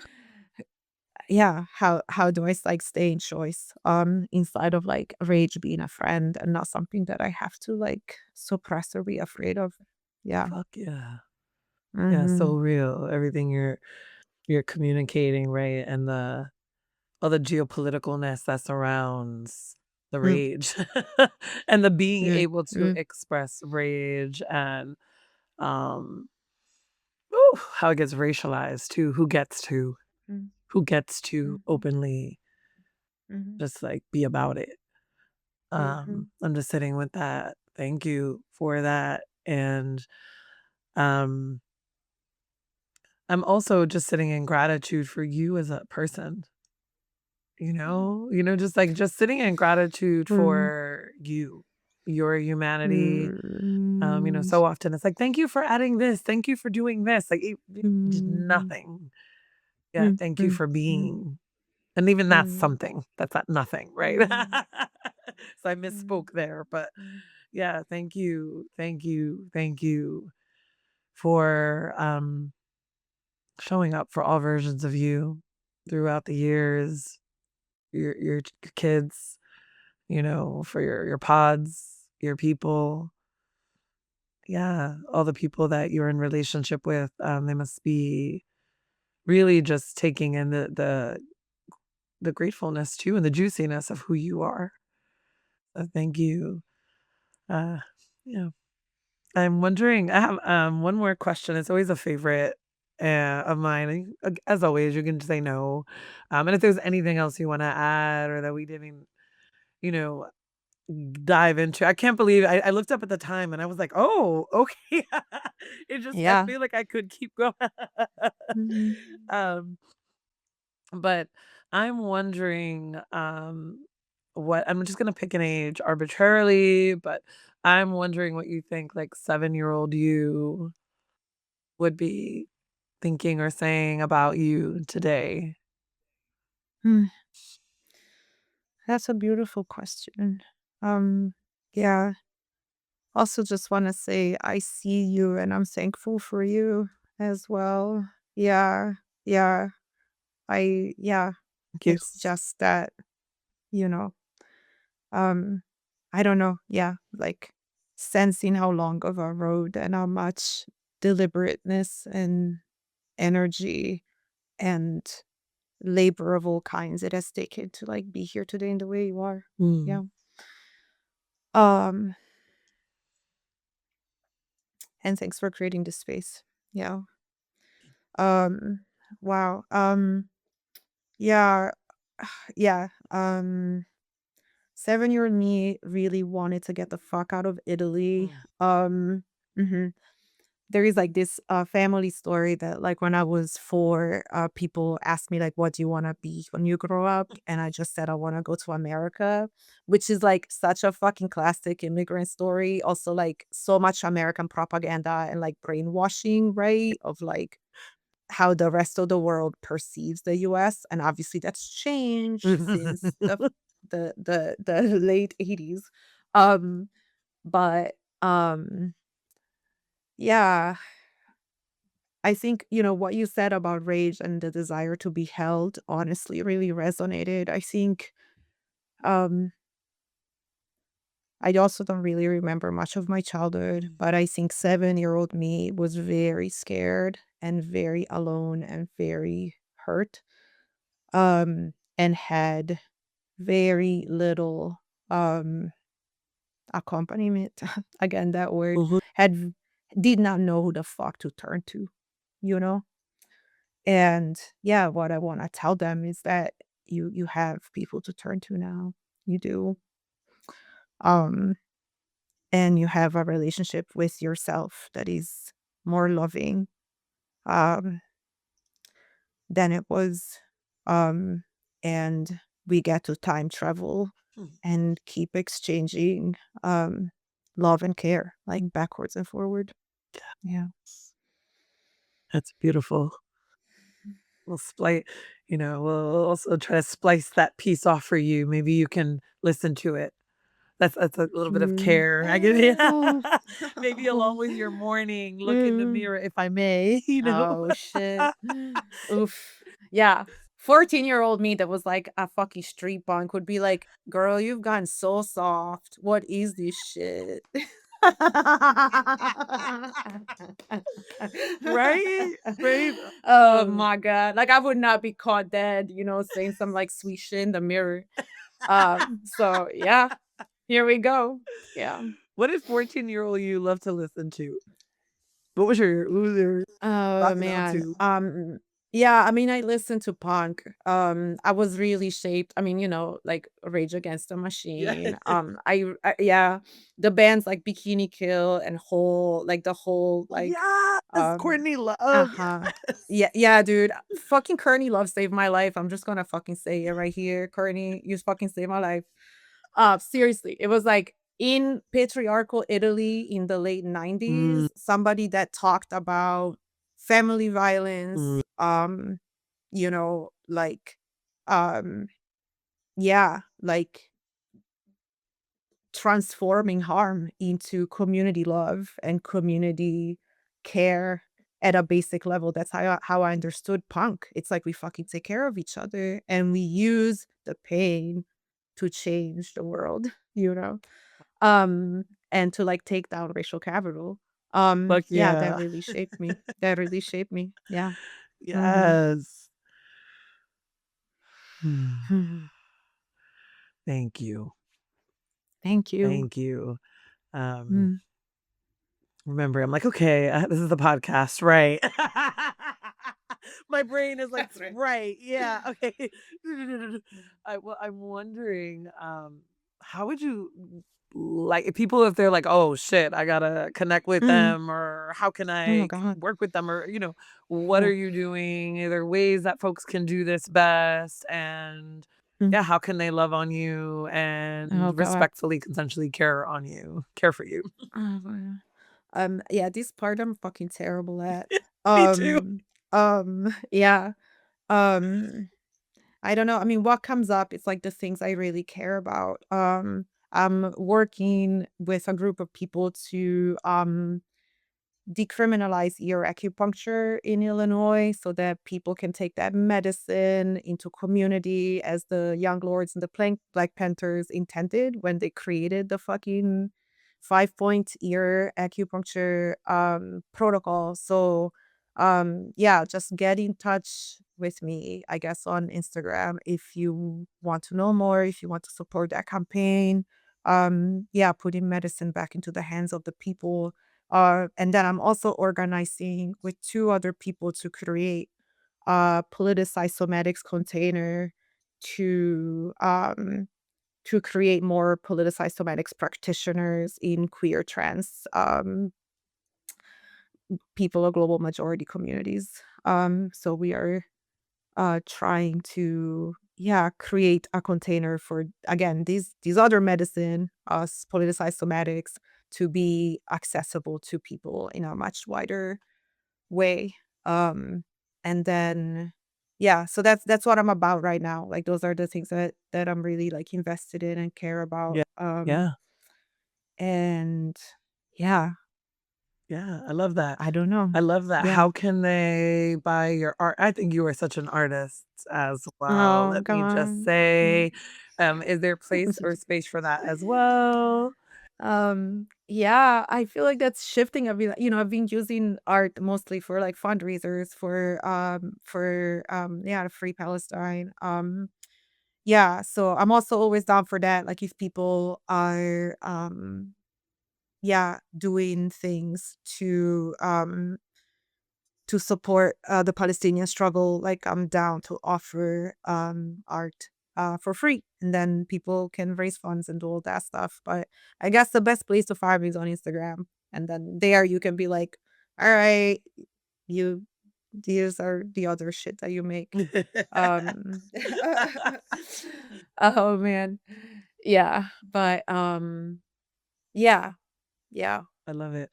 yeah, how do I like stay in choice inside of like rage being a friend and not something that I have to like suppress or be afraid of. Yeah. Fuck yeah. Yeah, so Mhm. real. Everything you're communicating, right? And the all the geopoliticalness that surrounds the Mm, rage and the being mm, able to mm, express rage and um ooh, how it gets racialized too. mm, Who gets to mhm, openly mhm, just like be about it. mhm, I'm just sitting with that. Thank you for that. And um I'm also just sitting in gratitude for you as a person, just like just sitting in gratitude mm, for you, your humanity. mm, So often it's like, thank you for adding this, thank you for doing this. Like just mm, nothing. Yeah, mm, thank you mm, for mm, being. And even that's mm, something. That's not nothing, right? mm, So I mm, misspoke there, but mm, yeah, thank you for showing up for all versions of you throughout the years, your kids, for your pods, your people. Yeah, all the people that you're in relationship with, they must be really just taking in the gratefulness too and the juiciness of who you are. So thank you. Uh, yeah. I'm wondering, I have one more question. It's always a favorite of mine. As always, you can just say no. And if there's anything else you want to add or that we didn't, you know, dive into, I can't believe I looked up at the time and I was like, oh, okay. I yeah. feel like I could keep going. Mhm. um, but I'm wondering, what I'm just gonna pick an age arbitrarily, but I'm wondering what you think like 7-year-old you would be thinking or saying about you today. Mm, that's a beautiful question. Um, yeah. Also, just want to say I see you and I'm thankful for you as well. Yeah. Yeah. Yeah. Thank you. It's just that, you know, um, I don't know. Yeah. Like sensing how long of a road and how much deliberateness and energy and labor of all kinds it has taken to like be here today in the way you are. Mm. Yeah. Um, and thanks for creating this space. Yeah. Um, wow. Yeah. Yeah. 7-year-old me really wanted to get the fuck out of Italy. Mm. Mhm. There is like this family story that like when I was 4, people asked me like, "What do you want to be when you grow up?" And I just said I want to go to America, which is like such a fucking classic immigrant story. Also like so much American propaganda and like brainwashing, right? Of like how the rest of the world perceives the US, and obviously that's changed since the late '80s. Um, but, yeah, I think, what you said about rage and the desire to be held honestly really resonated. I think, um, I also don't really remember much of my childhood, Mm. but I think 7-year-old me was very scared and very alone and very hurt. And had very little, accompaniment, again, that word, Mhm. did not know who the fuck to turn to, you know? And, yeah, what I wanna tell them is that you have people to turn to now. You do. Um, and you have a relationship with yourself that is more loving, um than it was. Um, and we get to time travel Mm. and keep exchanging um, love and care, like backwards and forward. Yeah. That's beautiful. we'll splice, we'll also try to splice that piece off for you. Maybe you can listen to it. That's a little bit of Mm. care. I guess, yeah. Oh. Maybe along with your morning, look in the Mm. mirror, if I may, Oh shit. Oof. Yeah. 14-year-old me that was like a fucking street punk would be like, "Girl, you've gotten so soft. What is this shit?" Right? Right? Oh Um, my god. Like I would not be caught dead, saying some like sweet shit in the mirror. So yeah, here we go. Yeah. what did 14-year-old you love to listen to? What was your Oh rocking out man. to? Yeah, I mean I listened to punk. I was really shaped. I mean, like Rage Against the Yeah. Machine. Yeah, the bands like Bikini Kill and Whole, like the whole like Yes! um Courtney Love, uh-huh. yes. Yeah, yeah, dude. Fucking Courtney Love saved my life. I'm just gonna fucking say it right here. Courtney, you fucking saved my life. Seriously, it was like in patriarchal Italy in the late Mm, 90s, somebody that talked about family mm, violence, like, um, yeah, like transforming harm into community love and community care at a basic level. That's how I understood punk. It's like we fucking take care of each other and we use the pain to change the world, you know? And to, like, take down racial capital. fuck Yeah, that yeah. really shaped me. That really shaped me. Yeah. Mhm. Yes. Hmm. Mhm. Thank you. Thank you. Thank you. Um, Mm. remember, I'm like, "Okay, this is the podcast, right?" My brain is like, That's right. "Right, yeah, okay." I'm wondering, how would you like if people if they're like, "Oh, shit, I gotta connect with Mm. them," or, "How can Oh my I god. work with them?" Or, "What are Oh. you doing? Are there ways that folks can do this best?" And, Mm. yeah, how can they love on you Oh and god. respectfully, consensually care for you? Oh god. Yeah, this part I'm fucking terrible at. Me too. Yeah. Um I don't know. I mean, what comes up, it's like the things I really care about. I'm working with a group of people to decriminalize ear acupuncture in Illinois so that people can take that medicine into community as the Young Lords and the Black Panthers intended when they created the fucking 5-point ear acupuncture protocol. So yeah, just get in touch with me, I guess, on Instagram if you want to know more, if you want to support that campaign. Yeah, putting medicine back into the hands of the people, and then I'm also organizing with 2 other people to create a politicized somatics container to, create more politicized somatics practitioners in queer, trans, people of global majority communities. So we are, trying to, yeah, create a container for, again, these other medicine, politicized somatics, to be accessible to people in a much wider way. Um, and then yeah, so that's what I'm about right now. Like those are the things that I'm really like invested in and care about. Yeah. Yeah. And yeah, Yeah, I love that. I don't know. I love that. Yeah. How can they buy your art? I think you are such an artist as well, Oh let me just God. say. Is there place or space for that as well? Yeah, I feel like that's shifting. I've been using art mostly for like fundraisers for yeah, Free Palestine. Yeah, so I'm also always down for that. Like if people are yeah, doing things to support the Palestinian struggle, like I'm down to offer art for free, and then people can raise funds and do all that stuff. But I guess the best place to find me is on Instagram, and then there you can be like, all right, you these are the other shit that you make. Um, oh man, yeah, but yeah, yeah. I love it.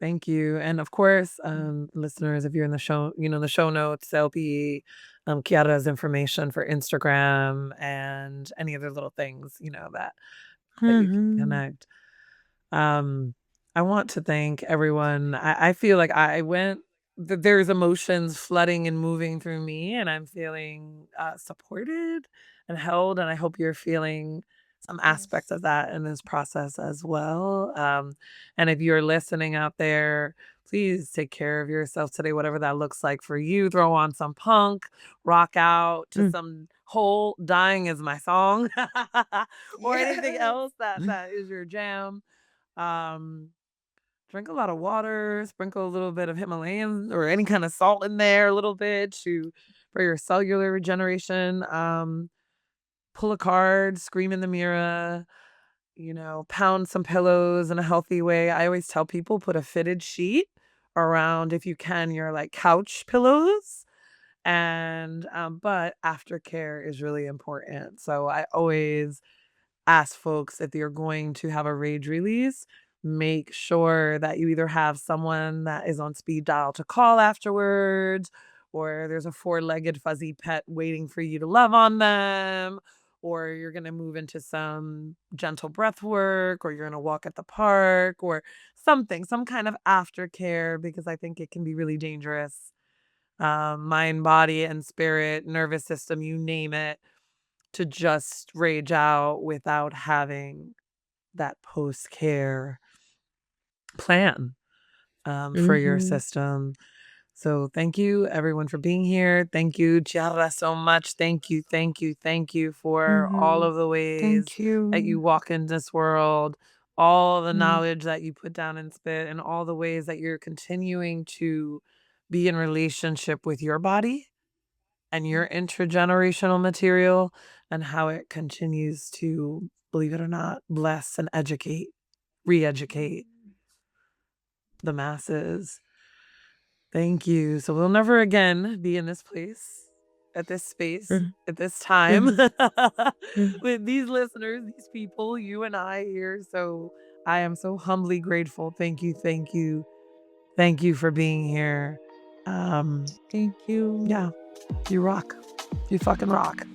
Thank you. And of course, listeners, if you're in the show, the show notes, there'll be Chiara's information for Instagram and any other little things, that you can connect. I want to thank everyone. I feel like there's emotions flooding and moving through me, and I'm feeling supported and held. And I hope you're feeling some aspects of that in this process as well. And if you're listening out there, please take care of yourself today, whatever that looks like for you. Throw on some punk, rock out to Mm. some whole Dying Is My Song or anything Yes. else that is your jam. Drink a lot of water, sprinkle a little bit of Himalayan or any kind of salt in there, a little bit for your cellular regeneration. Pull a card, scream in the mirror, pound some pillows in a healthy way. I always tell people put a fitted sheet around, if you can, your like couch pillows. And but aftercare is really important. So I always ask folks, if you're going to have a rage release, make sure that you either have someone that is on speed dial to call afterwards, or there's a four-legged fuzzy pet waiting for you to love on them, or you're going to move into some gentle breath work, or you're going to walk at the park, or something, some kind of aftercare, because I think it can be really dangerous. Mind, body, and spirit, nervous system, you name it, to just rage out without having that post-care plan for your Mhm. system. So thank you everyone for being here. Thank you, Chiara, so much. Thank you, thank you, thank you for all Mhm. of the ways Thank that you you. walk in this world, all the Mm. knowledge that you put down and spit, and all the ways that you're continuing to be in relationship with your body and your intergenerational material, and how it continues to, believe it or not, bless and educate, re-educate the masses. Thank you. So we'll never again be in this place, at this space, Mm. at this time Mm. Mm. with these listeners, these people, you and I here. So I am so humbly grateful. Thank you, thank you, thank you for being here. Thank you. Yeah, you rock. You fucking rock.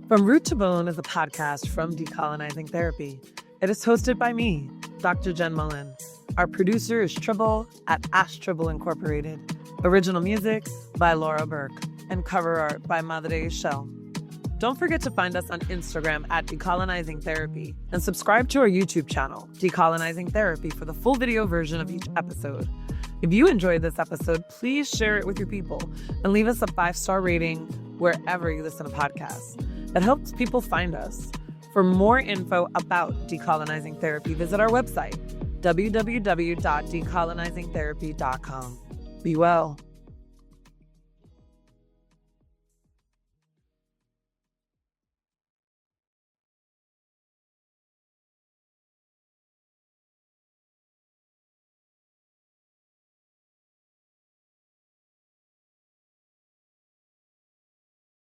From Root to Bone is a podcast from Decolonizing Therapy. It is hosted by me, Dr. Jenn Mullen. Our producer is Tribble at Ash Tribble Incorporated. Original music by Laura Burke and cover art by Madre Shell. Don't forget to find us on Instagram at Decolonizing Therapy and subscribe to our YouTube channel, Decolonizing Therapy, for the full video version of each episode. If you enjoyed this episode, please share it with your people and leave us a 5-star rating wherever you listen to podcasts. That helps people find us. For more info about Decolonizing Therapy, visit our website, www.decolonizingtherapy.com. Be well.